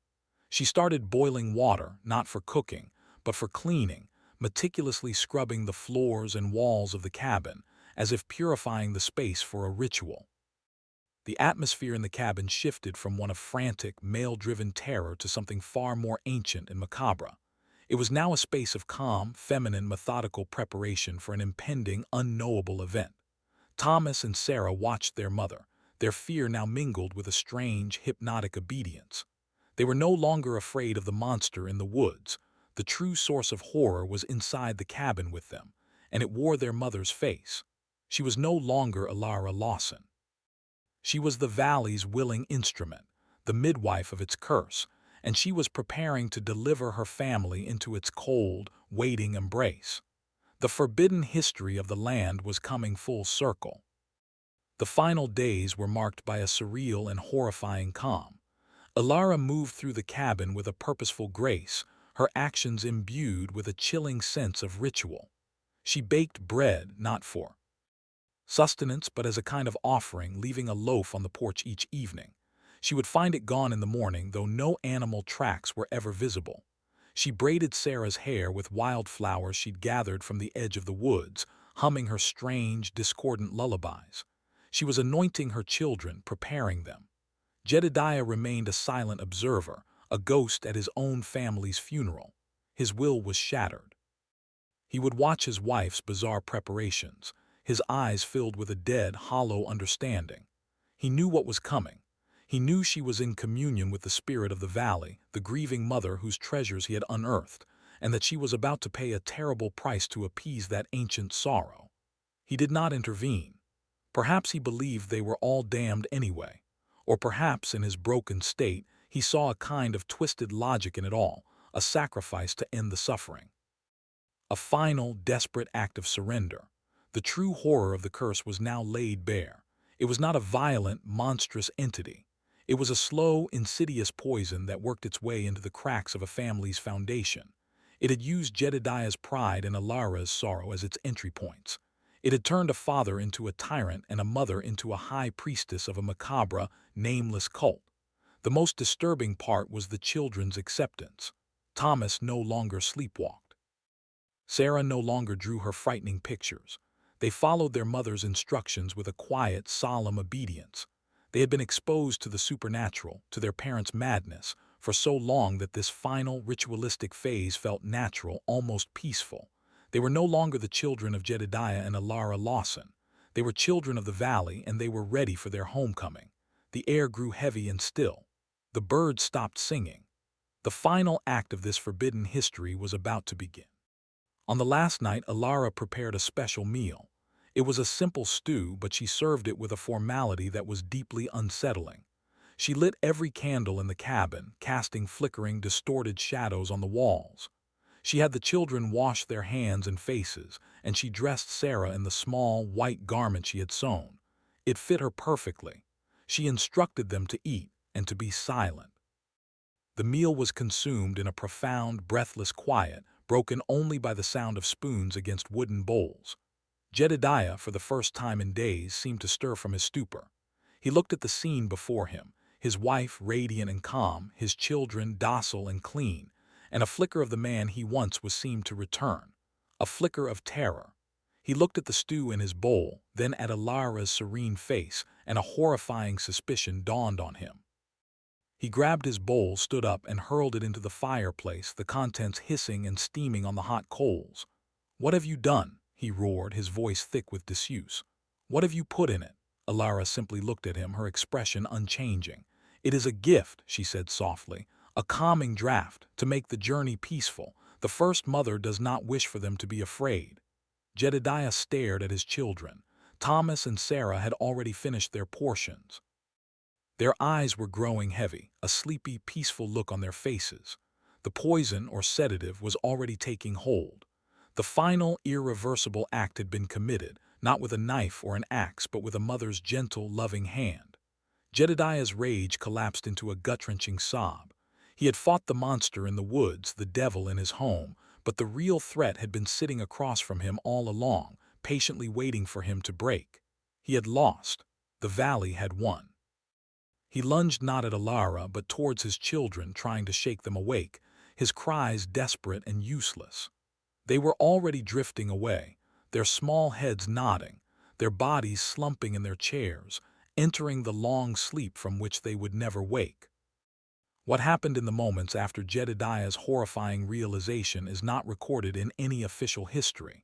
She started boiling water, not for cooking, but for cleaning, meticulously scrubbing the floors and walls of the cabin, as if purifying the space for a ritual. The atmosphere in the cabin shifted from one of frantic, male-driven terror to something far more ancient and macabre. It was now a space of calm, feminine, methodical preparation for an impending, unknowable event. Thomas and Sarah watched their mother, their fear now mingled with a strange, hypnotic obedience. They were no longer afraid of the monster in the woods. The true source of horror was inside the cabin with them, and it wore their mother's face. She was no longer Alara Lawson. She was the valley's willing instrument, the midwife of its curse, and she was preparing to deliver her family into its cold, waiting embrace. The forbidden history of the land was coming full circle. The final days were marked by a surreal and horrifying calm. Alara moved through the cabin with a purposeful grace, her actions imbued with a chilling sense of ritual. She baked bread not for sustenance but as a kind of offering, leaving a loaf on the porch each evening. She would find it gone in the morning, though no animal tracks were ever visible. She braided Sarah's hair with wildflowers she'd gathered from the edge of the woods, humming her strange, discordant lullabies. She was anointing her children, preparing them. Jedediah remained a silent observer, a ghost at his own family's funeral. His will was shattered. He would watch his wife's bizarre preparations, his eyes filled with a dead, hollow understanding. He knew what was coming. He knew she was in communion with the spirit of the valley, the grieving mother whose treasures he had unearthed, and that she was about to pay a terrible price to appease that ancient sorrow. He did not intervene. Perhaps he believed they were all damned anyway. Or perhaps, in his broken state, he saw a kind of twisted logic in it all, a sacrifice to end the suffering. A final, desperate act of surrender. The true horror of the curse was now laid bare. It was not a violent, monstrous entity. It was a slow, insidious poison that worked its way into the cracks of a family's foundation. It had used Jedediah's pride and Alara's sorrow as its entry points. It had turned a father into a tyrant and a mother into a high priestess of a macabre, nameless cult. The most disturbing part was the children's acceptance. Thomas no longer sleepwalked. Sarah no longer drew her frightening pictures. They followed their mother's instructions with a quiet, solemn obedience. They had been exposed to the supernatural, to their parents' madness, for so long that this final, ritualistic phase felt natural, almost peaceful. They were no longer the children of Jedediah and Alara Lawson. They were children of the valley, and they were ready for their homecoming. The air grew heavy and still. The birds stopped singing. The final act of this forbidden history was about to begin. On the last night, Alara prepared a special meal. It was a simple stew, but she served it with a formality that was deeply unsettling. She lit every candle in the cabin, casting flickering, distorted shadows on the walls. She had the children wash their hands and faces, and she dressed Sarah in the small, white garment she had sewn. It fit her perfectly. She instructed them to eat and to be silent. The meal was consumed in a profound, breathless quiet, broken only by the sound of spoons against wooden bowls. Jedediah, for the first time in days, seemed to stir from his stupor. He looked at the scene before him, his wife radiant and calm, his children docile and clean, and a flicker of the man he once was seemed to return, a flicker of terror. He looked at the stew in his bowl, then at Alara's serene face, and a horrifying suspicion dawned on him. He grabbed his bowl, stood up, and hurled it into the fireplace, the contents hissing and steaming on the hot coals. "What have you done?" he roared, his voice thick with disuse. "What have you put in it?" Alara simply looked at him, her expression unchanging. "It is a gift," she said softly, "a calming draught, to make the journey peaceful. The first mother does not wish for them to be afraid." Jedediah stared at his children. Thomas and Sarah had already finished their portions. Their eyes were growing heavy, a sleepy, peaceful look on their faces. The poison or sedative was already taking hold. The final, irreversible act had been committed, not with a knife or an axe, but with a mother's gentle, loving hand. Jedediah's rage collapsed into a gut-wrenching sob. He had fought the monster in the woods, the devil in his home, but the real threat had been sitting across from him all along, patiently waiting for him to break. He had lost. The valley had won. He lunged not at Alara, but towards his children, trying to shake them awake, his cries desperate and useless. They were already drifting away, their small heads nodding, their bodies slumping in their chairs, entering the long sleep from which they would never wake. What happened in the moments after Jedediah's horrifying realization is not recorded in any official history.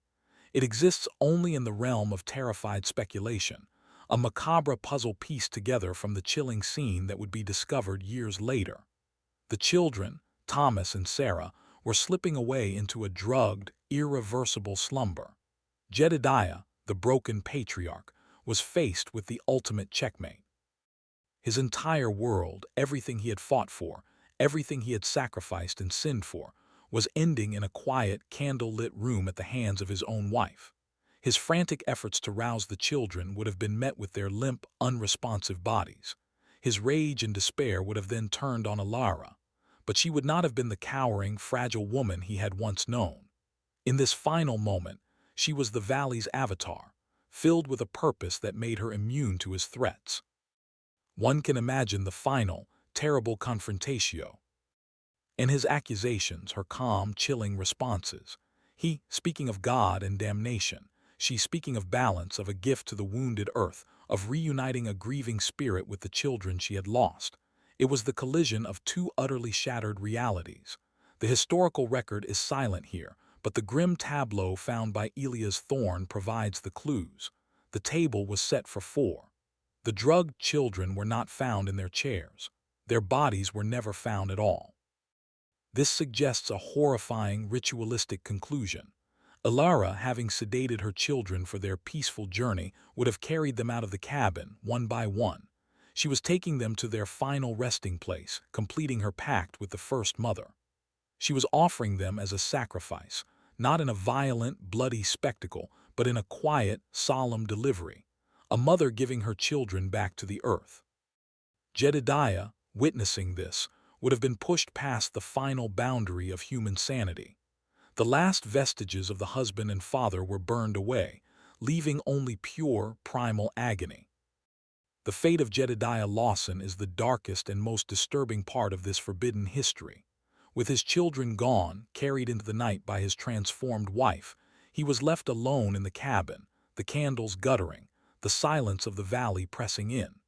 It exists only in the realm of terrified speculation, a macabre puzzle pieced together from the chilling scene that would be discovered years later. The children, Thomas and Sarah, were slipping away into a drugged, irreversible slumber. Jedediah, the broken patriarch, was faced with the ultimate checkmate. His entire world, everything he had fought for, everything he had sacrificed and sinned for, was ending in a quiet, candle-lit room at the hands of his own wife. His frantic efforts to rouse the children would have been met with their limp, unresponsive bodies. His rage and despair would have then turned on Alara, but she would not have been the cowering, fragile woman he had once known. In this final moment, she was the valley's avatar, filled with a purpose that made her immune to his threats. One can imagine the final, terrible confrontatio. In his accusations, her calm, chilling responses. He, speaking of God and damnation. She speaking of balance, of a gift to the wounded earth, of reuniting a grieving spirit with the children she had lost. It was the collision of two utterly shattered realities. The historical record is silent here, but the grim tableau found by Elias Thorne provides the clues. The table was set for four. The drugged children were not found in their chairs. Their bodies were never found at all. This suggests a horrifying, ritualistic conclusion. Alara, having sedated her children for their peaceful journey, would have carried them out of the cabin, one by one. She was taking them to their final resting place, completing her pact with the first mother. She was offering them as a sacrifice, not in a violent, bloody spectacle, but in a quiet, solemn delivery. A mother giving her children back to the earth. Jedediah, witnessing this, would have been pushed past the final boundary of human sanity. The last vestiges of the husband and father were burned away, leaving only pure, primal agony. The fate of Jedediah Lawson is the darkest and most disturbing part of this forbidden history. With his children gone, carried into the night by his transformed wife, he was left alone in the cabin, the candles guttering, the silence of the valley pressing in.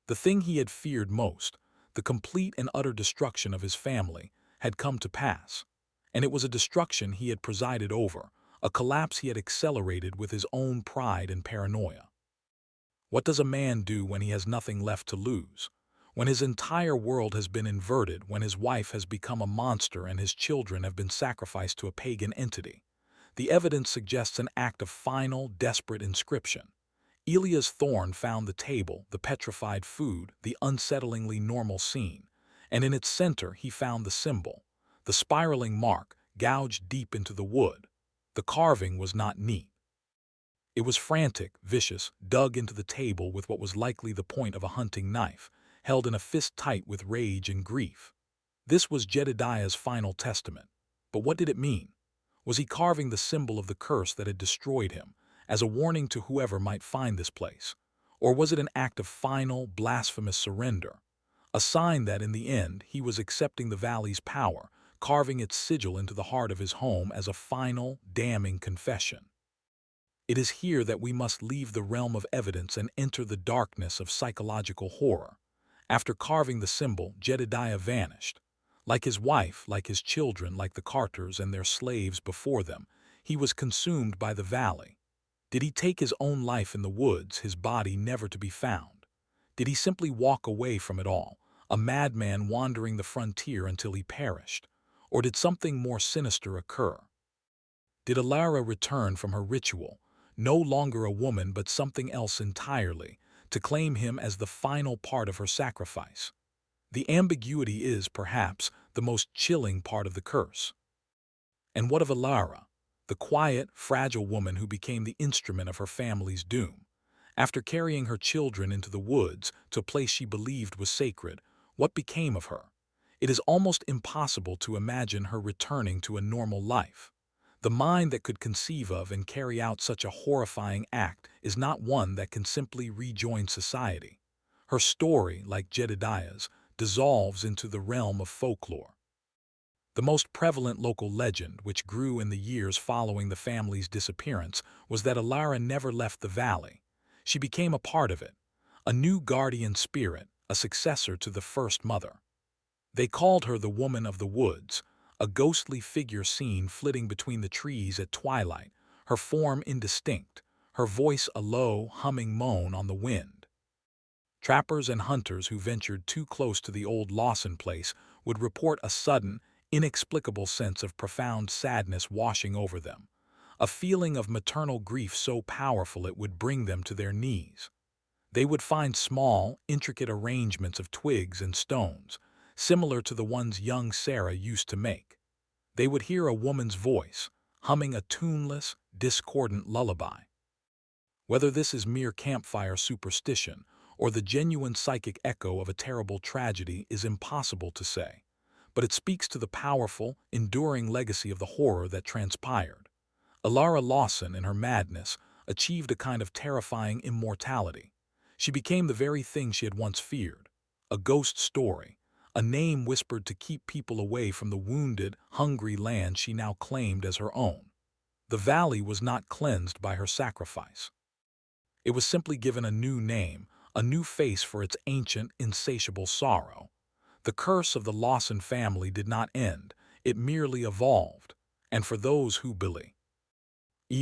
The thing he had feared most, the complete and utter destruction of his family, had come to pass. And it was a destruction he had presided over, a collapse he had accelerated with his own pride and paranoia. What does a man do when he has nothing left to lose? When his entire world has been inverted, when his wife has become a monster and his children have been sacrificed to a pagan entity? The evidence suggests an act of final, desperate inscription. Elias Thorne found the table, the petrified food, the unsettlingly normal scene, and in its center he found the symbol, the spiraling mark, gouged deep into the wood. The carving was not neat. It was frantic, vicious, dug into the table with what was likely the point of a hunting knife, held in a fist tight with rage and grief. This was Jedediah's final testament. But what did it mean? Was he carving the symbol of the curse that had destroyed him, as a warning to whoever might find this place? Or was it an act of final, blasphemous surrender? A sign that, in the end, he was accepting the valley's power, carving its sigil into the heart of his home as a final, damning confession. It is here that we must leave the realm of evidence and enter the darkness of psychological horror. After carving the symbol, Jedediah vanished. Like his wife, like his children, like the carters and their slaves before them, he was consumed by the valley. Did he take his own life in the woods, his body never to be found? Did he simply walk away from it all, a madman wandering the frontier until he perished? Or did something more sinister occur? Did Alara return from her ritual, no longer a woman but something else entirely, to claim him as the final part of her sacrifice? The ambiguity is, perhaps, the most chilling part of the curse. And what of Alara, the quiet, fragile woman who became the instrument of her family's doom? After carrying her children into the woods to a place she believed was sacred, what became of her? It is almost impossible to imagine her returning to a normal life. The mind that could conceive of and carry out such a horrifying act is not one that can simply rejoin society. Her story, like Jedediah's, dissolves into the realm of folklore. The most prevalent local legend, which grew in the years following the family's disappearance, was that Alara never left the valley. She became a part of it, a new guardian spirit, a successor to the first mother. They called her the Woman of the Woods, a ghostly figure seen flitting between the trees at twilight, her form indistinct, her voice a low, humming moan on the wind. Trappers and hunters who ventured too close to the old Lawson place would report a sudden, inexplicable sense of profound sadness washing over them, a feeling of maternal grief so powerful it would bring them to their knees. They would find small, intricate arrangements of twigs and stones, similar to the ones young Sarah used to make. They would hear a woman's voice, humming a tuneless, discordant lullaby. Whether this is mere campfire superstition or the genuine psychic echo of a terrible tragedy is impossible to say, but it speaks to the powerful, enduring legacy of the horror that transpired. Alara Lawson, in her madness, achieved a kind of terrifying immortality. She became the very thing she had once feared, a ghost story, a name whispered to keep people away from the wounded, hungry land she now claimed as her own. The valley was not cleansed by her sacrifice. It was simply given a new name, a new face for its ancient, insatiable sorrow. The curse of the Lawson family did not end, it merely evolved, and for those who believe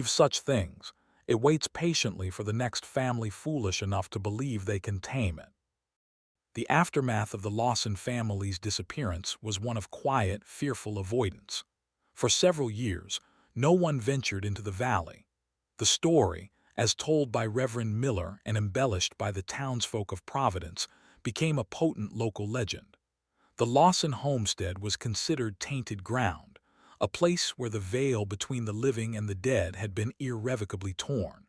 such things, it waits patiently for the next family foolish enough to believe they can tame it. The aftermath of the Lawson family's disappearance was one of quiet, fearful avoidance. For several years, no one ventured into the valley. The story, as told by Reverend Miller and embellished by the townsfolk of Providence, became a potent local legend. The Lawson homestead was considered tainted ground, a place where the veil between the living and the dead had been irrevocably torn.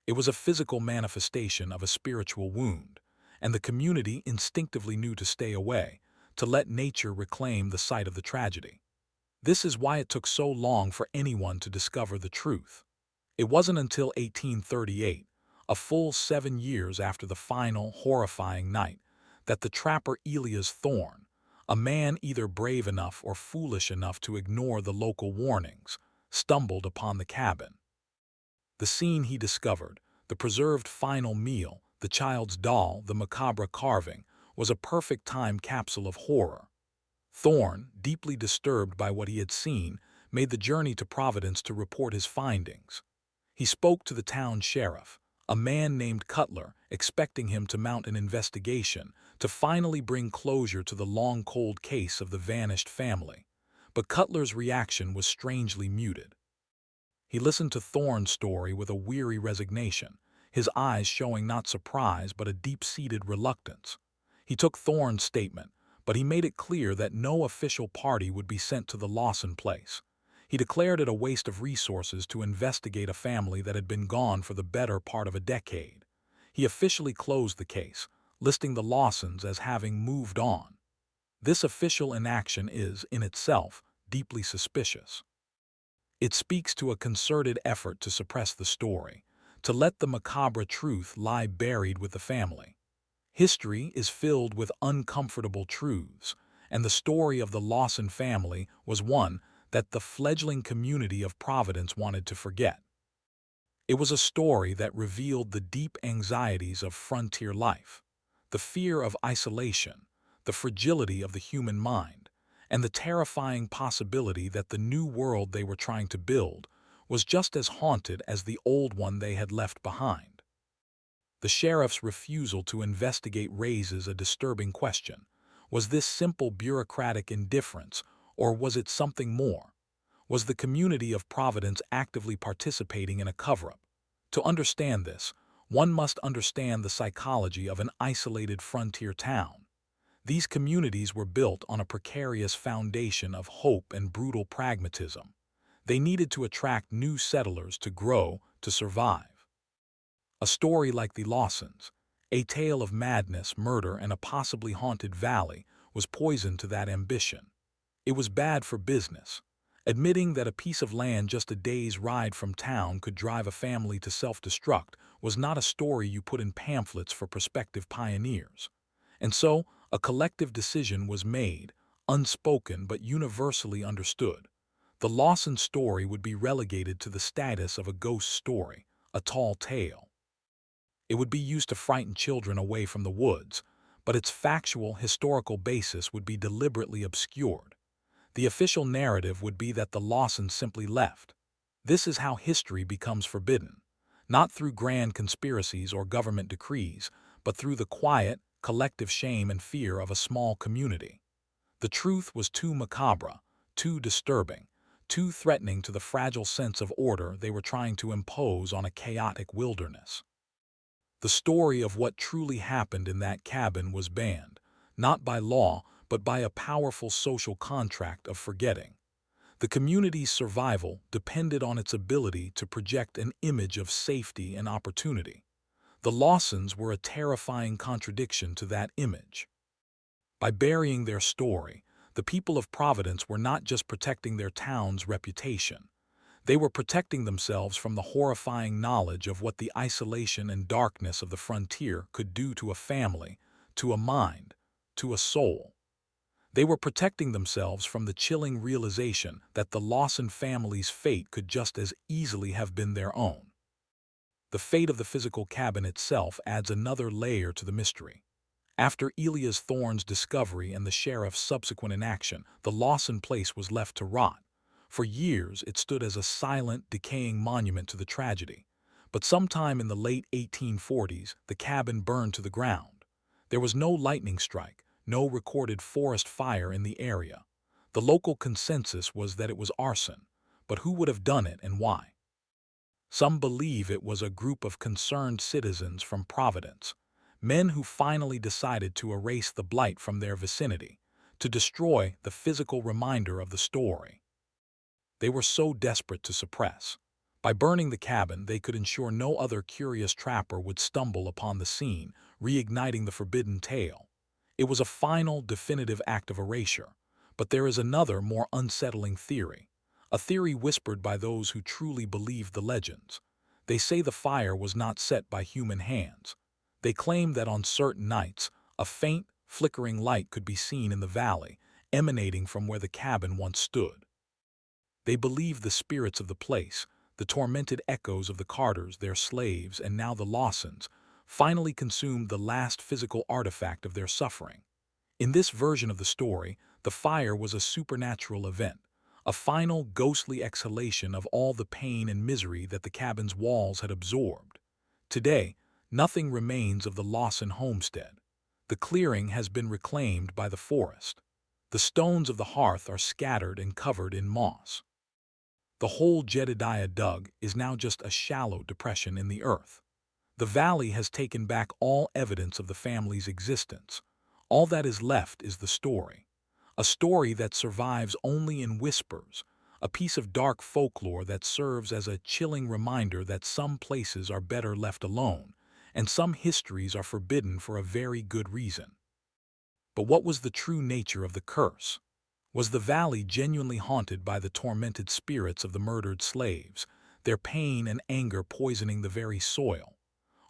It was a physical manifestation of a spiritual wound, and the community instinctively knew to stay away, to let nature reclaim the site of the tragedy. This is why it took so long for anyone to discover the truth. It wasn't until 1838, a full 7 years after the final, horrifying night, that the trapper Elias Thorne, a man either brave enough or foolish enough to ignore the local warnings, stumbled upon the cabin. The scene he discovered, the preserved final meal, the child's doll, the macabre carving, was a perfect time capsule of horror. Thorne, deeply disturbed by what he had seen, made the journey to Providence to report his findings. He spoke to the town sheriff, a man named Cutler, expecting him to mount an investigation, to finally bring closure to the long cold case of the vanished family. But Cutler's reaction was strangely muted. He listened to Thorne's story with a weary resignation, his eyes showing not surprise but a deep-seated reluctance. He took Thorne's statement, but he made it clear that no official party would be sent to the Lawson place. He declared it a waste of resources to investigate a family that had been gone for the better part of a decade. He officially closed the case, listing the Lawsons as having moved on. This official inaction is, in itself, deeply suspicious. It speaks to a concerted effort to suppress the story, to let the macabre truth lie buried with the family. History is filled with uncomfortable truths, and the story of the Lawson family was one that the fledgling community of Providence wanted to forget. It was a story that revealed the deep anxieties of frontier life, the fear of isolation, the fragility of the human mind, and the terrifying possibility that the new world they were trying to build was just as haunted as the old one they had left behind. The sheriff's refusal to investigate raises a disturbing question. Was this simple bureaucratic indifference, or was it something more? Was the community of Providence actively participating in a cover-up? To understand this, one must understand the psychology of an isolated frontier town. These communities were built on a precarious foundation of hope and brutal pragmatism. They needed to attract new settlers to grow, to survive. A story like the Lawsons, a tale of madness, murder, and a possibly haunted valley, was poison to that ambition. It was bad for business. Admitting that a piece of land just a day's ride from town could drive a family to self-destruct was not a story you put in pamphlets for prospective pioneers. And so, a collective decision was made, unspoken but universally understood. The Lawson story would be relegated to the status of a ghost story, a tall tale. It would be used to frighten children away from the woods, but its factual, historical basis would be deliberately obscured. The official narrative would be that the Lawsons simply left. This is how history becomes forbidden, not through grand conspiracies or government decrees, but through the quiet, collective shame and fear of a small community. The truth was too macabre, too disturbing, too threatening to the fragile sense of order they were trying to impose on a chaotic wilderness. The story of what truly happened in that cabin was banned, not by law, but by a powerful social contract of forgetting. The community's survival depended on its ability to project an image of safety and opportunity. The Lawsons were a terrifying contradiction to that image. By burying their story, the people of Providence were not just protecting their town's reputation. They were protecting themselves from the horrifying knowledge of what the isolation and darkness of the frontier could do to a family, to a mind, to a soul. They were protecting themselves from the chilling realization that the Lawson family's fate could just as easily have been their own. The fate of the physical cabin itself adds another layer to the mystery. After Elias Thorne's discovery and the sheriff's subsequent inaction, the Lawson place was left to rot. For years, it stood as a silent, decaying monument to the tragedy. But sometime in the late 1840s, the cabin burned to the ground. There was no lightning strike, no recorded forest fire in the area. The local consensus was that it was arson, but who would have done it and why? Some believe it was a group of concerned citizens from Providence, men who finally decided to erase the blight from their vicinity, to destroy the physical reminder of the story. They were so desperate to suppress. By burning the cabin, they could ensure no other curious trapper would stumble upon the scene, reigniting the forbidden tale. It was a final, definitive act of erasure. But there is another, more unsettling theory. A theory whispered by those who truly believed the legends. They say the fire was not set by human hands. They claim that on certain nights, a faint, flickering light could be seen in the valley, emanating from where the cabin once stood. They believed the spirits of the place, the tormented echoes of the Carters, their slaves, and now the Lawsons, finally consumed the last physical artifact of their suffering. In this version of the story, the fire was a supernatural event, a final ghostly exhalation of all the pain and misery that the cabin's walls had absorbed. Today, nothing remains of the Lawson homestead. The clearing has been reclaimed by the forest. The stones of the hearth are scattered and covered in moss. The hole Jedediah dug is now just a shallow depression in the earth. The valley has taken back all evidence of the family's existence. All that is left is the story. A story that survives only in whispers, a piece of dark folklore that serves as a chilling reminder that some places are better left alone, and some histories are forbidden for a very good reason. But what was the true nature of the curse? Was the valley genuinely haunted by the tormented spirits of the murdered slaves, their pain and anger poisoning the very soil?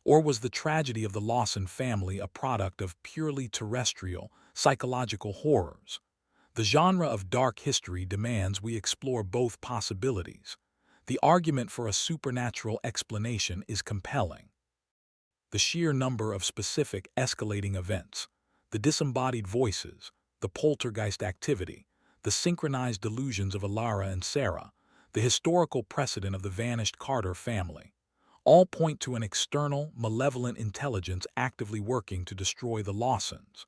Or was the tragedy of the Lawson family a product of purely terrestrial, psychological horrors? The genre of dark history demands we explore both possibilities. The argument for a supernatural explanation is compelling. The sheer number of specific escalating events, the disembodied voices, the poltergeist activity, the synchronized delusions of Alara and Sarah, the historical precedent of the vanished Carter family, all point to an external, malevolent intelligence actively working to destroy the Lawsons.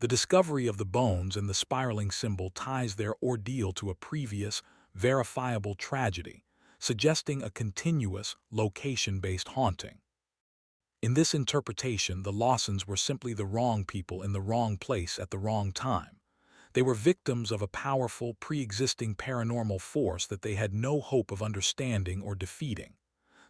The discovery of the bones and the spiraling symbol ties their ordeal to a previous, verifiable tragedy, suggesting a continuous, location-based haunting. In this interpretation, the Lawsons were simply the wrong people in the wrong place at the wrong time. They were victims of a powerful, pre-existing paranormal force that they had no hope of understanding or defeating.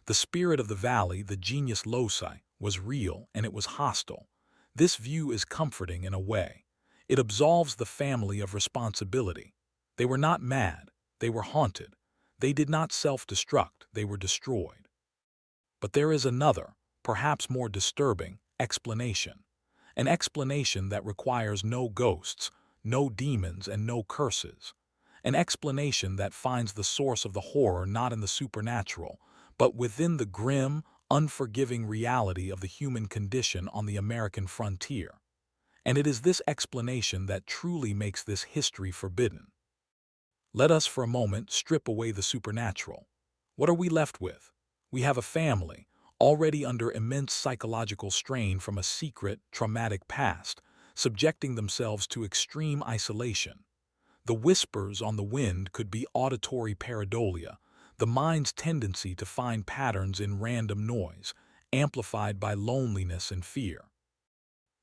The spirit of the valley, the genius loci, was real and it was hostile. This view is comforting in a way. It absolves the family of responsibility. They were not mad, they were haunted. They did not self-destruct, they were destroyed. But there is another, perhaps more disturbing, explanation. An explanation that requires no ghosts, no demons, and no curses. An explanation that finds the source of the horror not in the supernatural, but within the grim, unforgiving reality of the human condition on the American frontier. And it is this explanation that truly makes this history forbidden. Let us for a moment strip away the supernatural. What are we left with? We have a family, already under immense psychological strain from a secret, traumatic past, subjecting themselves to extreme isolation. The whispers on the wind could be auditory pareidolia, the mind's tendency to find patterns in random noise, amplified by loneliness and fear.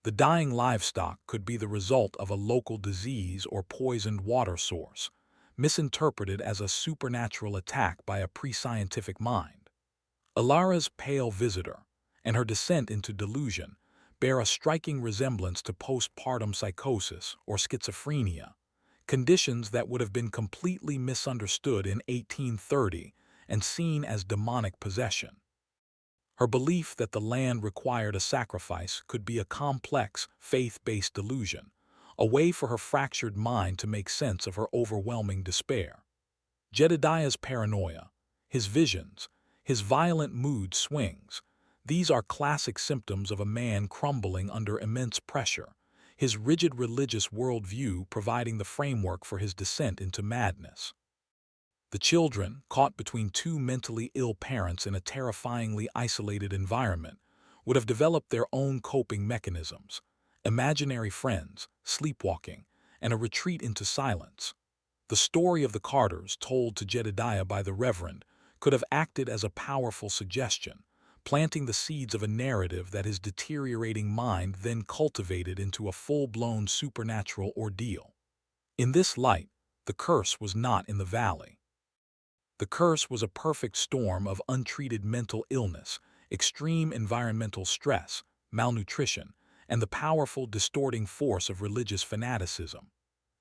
The dying livestock could be the result of a local disease or poisoned water source, misinterpreted as a supernatural attack by a pre-scientific mind. Alara's pale visitor and her descent into delusion bear a striking resemblance to postpartum psychosis or schizophrenia, conditions that would have been completely misunderstood in 1830 and seen as demonic possession. Her belief that the land required a sacrifice could be a complex, faith-based delusion, a way for her fractured mind to make sense of her overwhelming despair. Jedediah's paranoia, his visions, his violent mood swings, these are classic symptoms of a man crumbling under immense pressure, his rigid religious worldview providing the framework for his descent into madness. The children, caught between two mentally ill parents in a terrifyingly isolated environment, would have developed their own coping mechanisms, imaginary friends, sleepwalking, and a retreat into silence. The story of the Carters, told to Jedediah by the Reverend, could have acted as a powerful suggestion, planting the seeds of a narrative that his deteriorating mind then cultivated into a full-blown supernatural ordeal. In this light, the curse was not in the valley. The curse was a perfect storm of untreated mental illness, extreme environmental stress, malnutrition, and the powerful distorting force of religious fanaticism.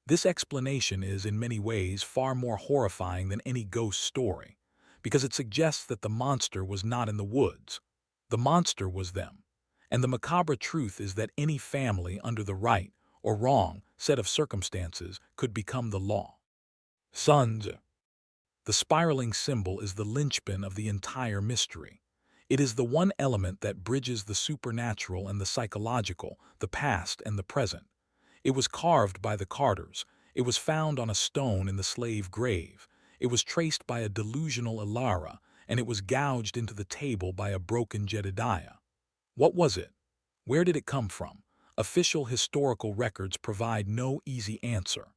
This explanation is, in many ways, far more horrifying than any ghost story, because it suggests that the monster was not in the woods. The monster was them. And the macabre truth is that any family under the right or wrong set of circumstances could become the law. Sons. The spiraling symbol is the linchpin of the entire mystery. It is the one element that bridges the supernatural and the psychological, the past and the present. It was carved by the Carters. It was found on a stone in the slave grave. It was traced by a delusional Alara, and it was gouged into the table by a broken Jedediah. What was it? Where did it come from? Official historical records provide no easy answer.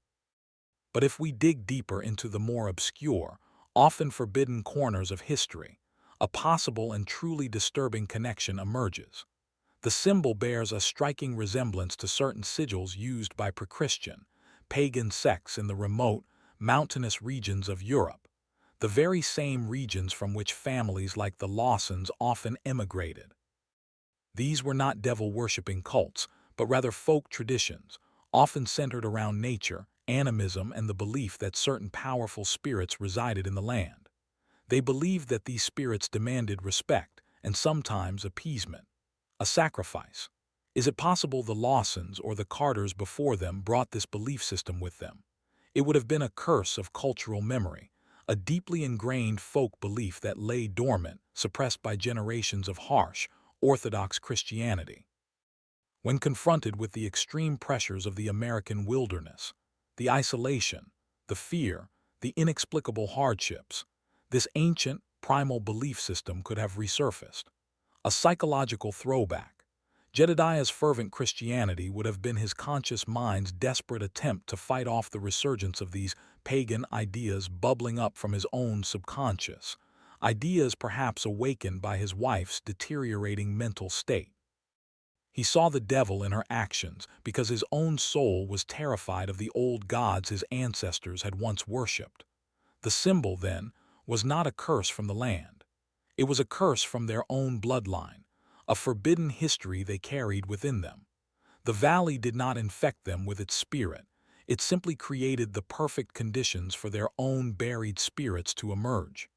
But if we dig deeper into the more obscure, often forbidden corners of history, a possible and truly disturbing connection emerges. The symbol bears a striking resemblance to certain sigils used by pre-Christian, pagan sects in the remote, mountainous regions of Europe, the very same regions from which families like the Lawsons often emigrated. These were not devil-worshipping cults, but rather folk traditions, often centered around nature, animism, and the belief that certain powerful spirits resided in the land. They believed that these spirits demanded respect and sometimes appeasement, a sacrifice. Is it possible the Lawsons or the Carters before them brought this belief system with them? It would have been a curse of cultural memory, a deeply ingrained folk belief that lay dormant, suppressed by generations of harsh, orthodox Christianity. When confronted with the extreme pressures of the American wilderness, the isolation, the fear, the inexplicable hardships, this ancient, primal belief system could have resurfaced. A psychological throwback. Jedediah's fervent Christianity would have been his conscious mind's desperate attempt to fight off the resurgence of these pagan ideas bubbling up from his own subconscious, ideas perhaps awakened by his wife's deteriorating mental state. He saw the devil in her actions because his own soul was terrified of the old gods his ancestors had once worshipped. The symbol, then, was not a curse from the land. It was a curse from their own bloodline, a forbidden history they carried within them. The valley did not infect them with its spirit. It simply created the perfect conditions for their own buried spirits to emerge.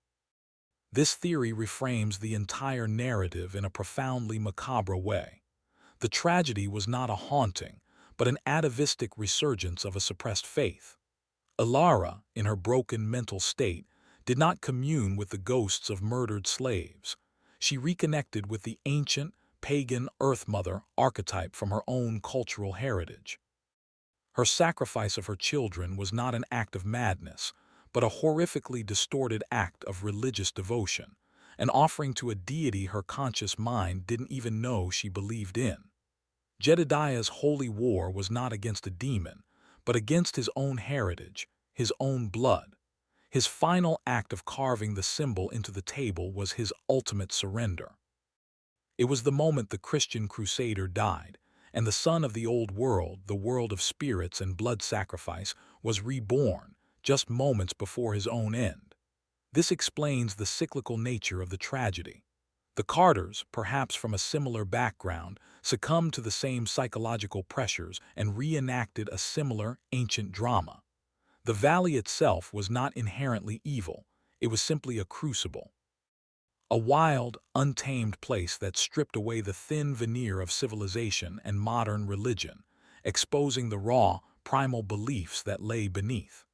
This theory reframes the entire narrative in a profoundly macabre way. The tragedy was not a haunting, but an atavistic resurgence of a suppressed faith. Ilara, in her broken mental state, did not commune with the ghosts of murdered slaves. She reconnected with the ancient, pagan Earth Mother archetype from her own cultural heritage. Her sacrifice of her children was not an act of madness, but a horrifically distorted act of religious devotion, an offering to a deity her conscious mind didn't even know she believed in. Jedediah's holy war was not against a demon, but against his own heritage, his own blood. His final act of carving the symbol into the table was his ultimate surrender. It was the moment the Christian crusader died, and the son of the old world, the world of spirits and blood sacrifice, was reborn just moments before his own end. This explains the cyclical nature of the tragedy. The Carters, perhaps from a similar background, succumbed to the same psychological pressures and reenacted a similar ancient drama. The valley itself was not inherently evil, it was simply a crucible. A wild, untamed place that stripped away the thin veneer of civilization and modern religion, exposing the raw, primal beliefs that lay beneath.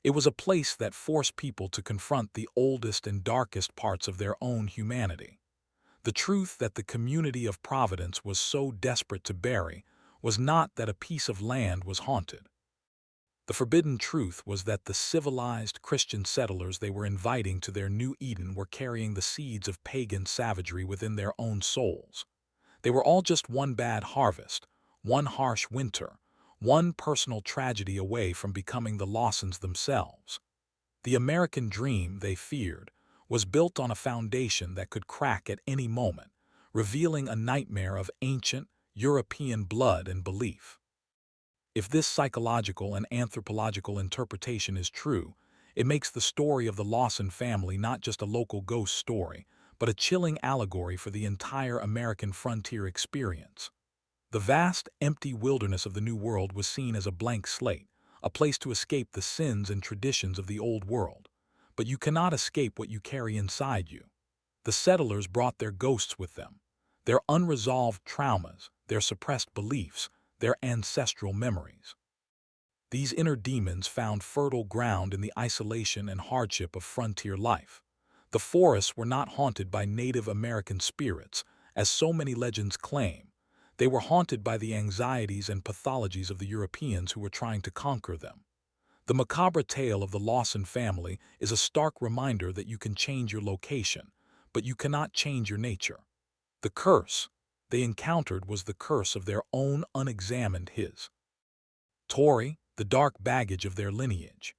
It was a place that forced people to confront the oldest and darkest parts of their own humanity. The truth that the community of Providence was so desperate to bury was not that a piece of land was haunted. The forbidden truth was that the civilized Christian settlers they were inviting to their new Eden were carrying the seeds of pagan savagery within their own souls. They were all just one bad harvest, one harsh winter, one personal tragedy away from becoming the Lawsons themselves. The American dream, they feared, was built on a foundation that could crack at any moment, revealing a nightmare of ancient, European blood and belief. If this psychological and anthropological interpretation is true, it makes the story of the Lawson family not just a local ghost story, but a chilling allegory for the entire American frontier experience. The vast, empty wilderness of the New World was seen as a blank slate, a place to escape the sins and traditions of the Old World. But you cannot escape what you carry inside you. The settlers brought their ghosts with them, their unresolved traumas, their suppressed beliefs, their ancestral memories. These inner demons found fertile ground in the isolation and hardship of frontier life. The forests were not haunted by Native American spirits, as so many legends claim. They were haunted by the anxieties and pathologies of the Europeans who were trying to conquer them. The macabre tale of the Lawson family is a stark reminder that you can change your location, but you cannot change your nature. The curse they encountered was the curse of their own unexamined Tory, the dark baggage of their lineage.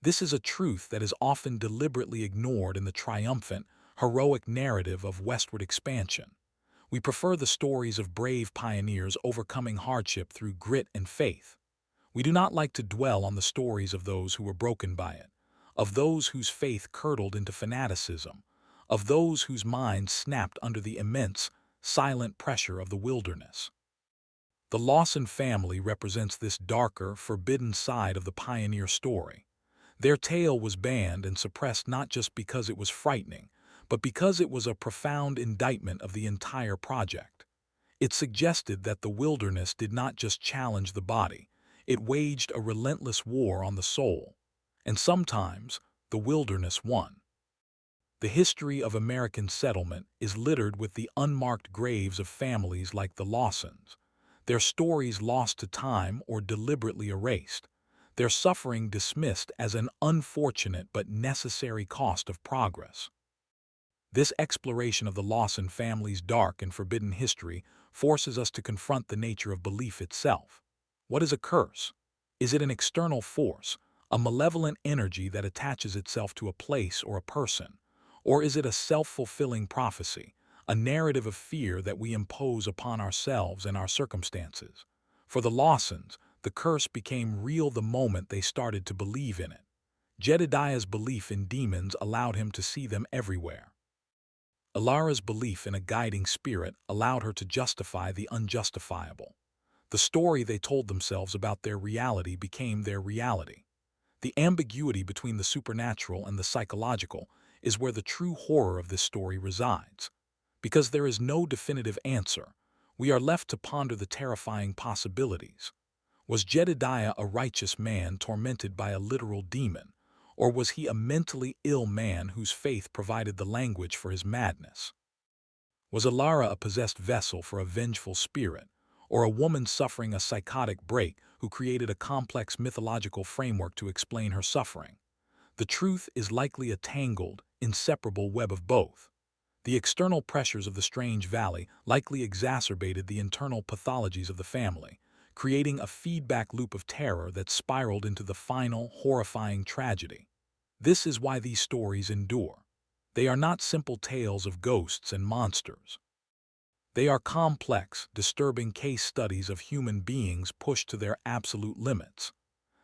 This is a truth that is often deliberately ignored in the triumphant, heroic narrative of westward expansion. We prefer the stories of brave pioneers overcoming hardship through grit and faith. We do not like to dwell on the stories of those who were broken by it, of those whose faith curdled into fanaticism, of those whose minds snapped under the immense, silent pressure of the wilderness. The Lawson family represents this darker, forbidden side of the pioneer story. Their tale was banned and suppressed not just because it was frightening, but because it was a profound indictment of the entire project. It suggested that the wilderness did not just challenge the body, it waged a relentless war on the soul. And sometimes, the wilderness won. The history of American settlement is littered with the unmarked graves of families like the Lawsons, their stories lost to time or deliberately erased, their suffering dismissed as an unfortunate but necessary cost of progress. This exploration of the Lawson family's dark and forbidden history forces us to confront the nature of belief itself. What is a curse? Is it an external force, a malevolent energy that attaches itself to a place or a person? Or is it a self-fulfilling prophecy, a narrative of fear that we impose upon ourselves and our circumstances? For the Lawsons, the curse became real the moment they started to believe in it. Jedediah's belief in demons allowed him to see them everywhere. Alara's belief in a guiding spirit allowed her to justify the unjustifiable. The story they told themselves about their reality became their reality. The ambiguity between the supernatural and the psychological is where the true horror of this story resides. Because there is no definitive answer, we are left to ponder the terrifying possibilities. Was Jedediah a righteous man tormented by a literal demon, or was he a mentally ill man whose faith provided the language for his madness? Was Alara a possessed vessel for a vengeful spirit, or a woman suffering a psychotic break who created a complex mythological framework to explain her suffering? The truth is likely a tangled, inseparable web of both. The external pressures of the strange valley likely exacerbated the internal pathologies of the family, creating a feedback loop of terror that spiraled into the final, horrifying tragedy. This is why these stories endure. They are not simple tales of ghosts and monsters. They are complex, disturbing case studies of human beings pushed to their absolute limits.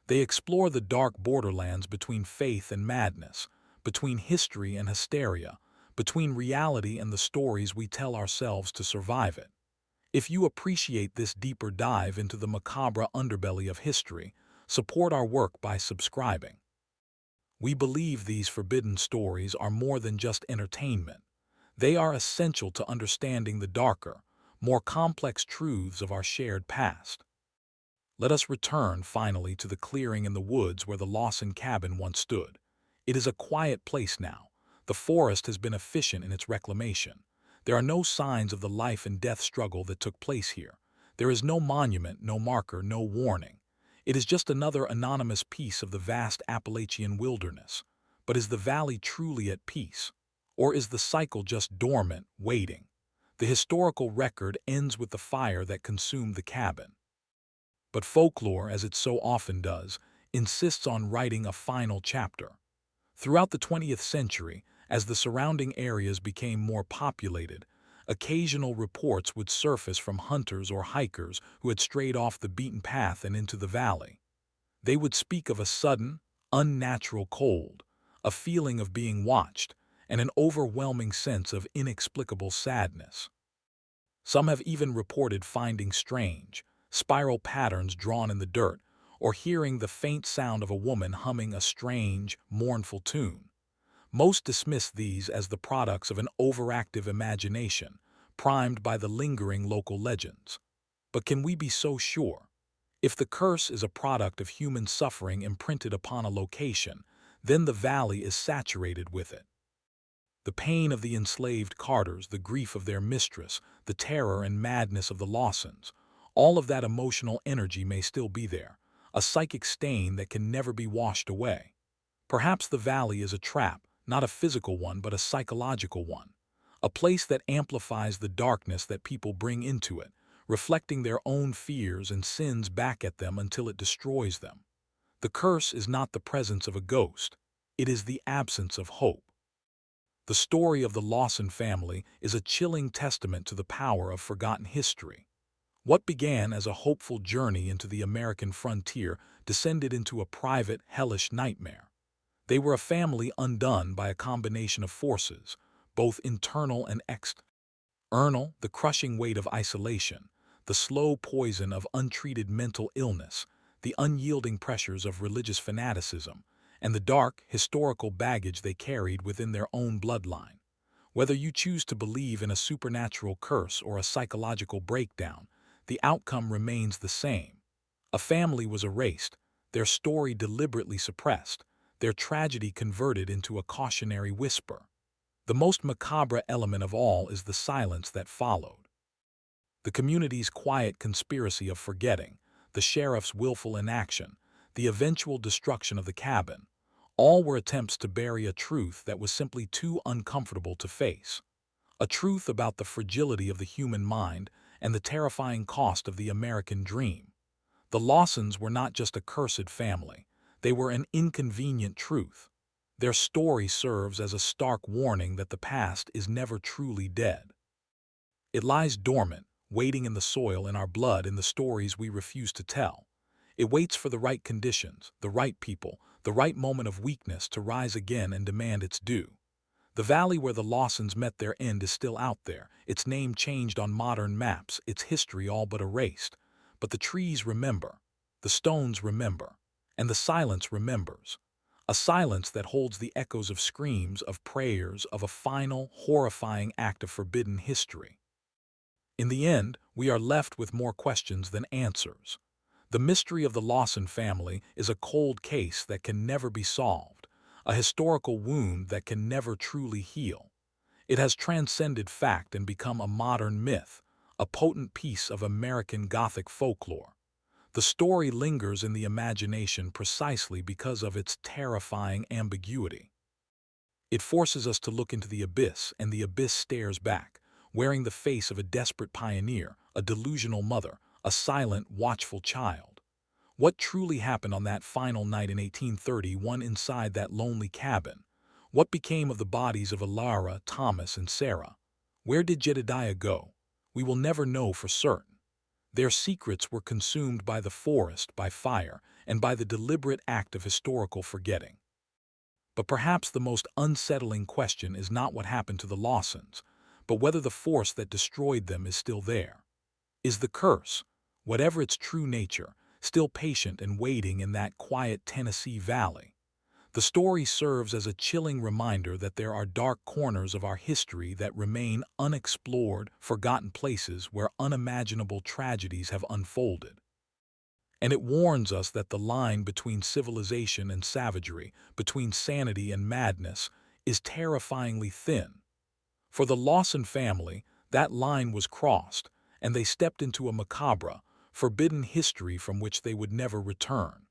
They explore the dark borderlands between faith and madness, between history and hysteria, between reality and the stories we tell ourselves to survive it. If you appreciate this deeper dive into the macabre underbelly of history, support our work by subscribing. We believe these forbidden stories are more than just entertainment. They are essential to understanding the darker, more complex truths of our shared past. Let us return, finally, to the clearing in the woods where the Lawson cabin once stood. It is a quiet place now. The forest has been efficient in its reclamation. There are no signs of the life and death struggle that took place here. There is no monument, no marker, no warning. It is just another anonymous piece of the vast Appalachian wilderness. But is the valley truly at peace? Or is the cycle just dormant, waiting? The historical record ends with the fire that consumed the cabin. But folklore, as it so often does, insists on writing a final chapter. Throughout the 20th century, as the surrounding areas became more populated, occasional reports would surface from hunters or hikers who had strayed off the beaten path and into the valley. They would speak of a sudden, unnatural cold, a feeling of being watched, and an overwhelming sense of inexplicable sadness. Some have even reported finding strange, spiral patterns drawn in the dirt, or hearing the faint sound of a woman humming a strange, mournful tune. Most dismiss these as the products of an overactive imagination, primed by the lingering local legends. But can we be so sure? If the curse is a product of human suffering imprinted upon a location, then the valley is saturated with it. The pain of the enslaved Carters, the grief of their mistress, the terror and madness of the Lawsons, all of that emotional energy may still be there, a psychic stain that can never be washed away. Perhaps the valley is a trap, not a physical one but a psychological one, a place that amplifies the darkness that people bring into it, reflecting their own fears and sins back at them until it destroys them. The curse is not the presence of a ghost, it is the absence of hope. The story of the Lawson family is a chilling testament to the power of forgotten history. What began as a hopeful journey into the American frontier descended into a private, hellish nightmare. They were a family undone by a combination of forces, both internal and external: the crushing weight of isolation, the slow poison of untreated mental illness, the unyielding pressures of religious fanaticism, and the dark, historical baggage they carried within their own bloodline. Whether you choose to believe in a supernatural curse or a psychological breakdown, the outcome remains the same. A family was erased, their story deliberately suppressed, their tragedy converted into a cautionary whisper. The most macabre element of all is the silence that followed. The community's quiet conspiracy of forgetting, the sheriff's willful inaction, the eventual destruction of the cabin, all were attempts to bury a truth that was simply too uncomfortable to face. A truth about the fragility of the human mind and the terrifying cost of the American dream. The Lawsons were not just a cursed family, they were an inconvenient truth. Their story serves as a stark warning that the past is never truly dead. It lies dormant, waiting in the soil, in our blood, in the stories we refuse to tell. It waits for the right conditions, the right people, the right moment of weakness to rise again and demand its due. The valley where the Lawsons met their end is still out there, its name changed on modern maps, its history all but erased. But the trees remember, the stones remember, and the silence remembers. A silence that holds the echoes of screams, of prayers, of a final, horrifying act of forbidden history. In the end, we are left with more questions than answers. The mystery of the Lawson family is a cold case that can never be solved, a historical wound that can never truly heal. It has transcended fact and become a modern myth, a potent piece of American Gothic folklore. The story lingers in the imagination precisely because of its terrifying ambiguity. It forces us to look into the abyss, and the abyss stares back, wearing the face of a desperate pioneer, a delusional mother, a silent, watchful child. What truly happened on that final night in 1831 inside that lonely cabin? What became of the bodies of Alara, Thomas, and Sarah? Where did Jedediah go? We will never know for certain. Their secrets were consumed by the forest, by fire, and by the deliberate act of historical forgetting. But perhaps the most unsettling question is not what happened to the Lawsons, but whether the force that destroyed them is still there. Is the curse, whatever its true nature, still patient and waiting in that quiet Tennessee valley? The story serves as a chilling reminder that there are dark corners of our history that remain unexplored, forgotten places where unimaginable tragedies have unfolded. And it warns us that the line between civilization and savagery, between sanity and madness, is terrifyingly thin. For the Lawson family, that line was crossed, and they stepped into a macabre, forbidden history from which they would never return.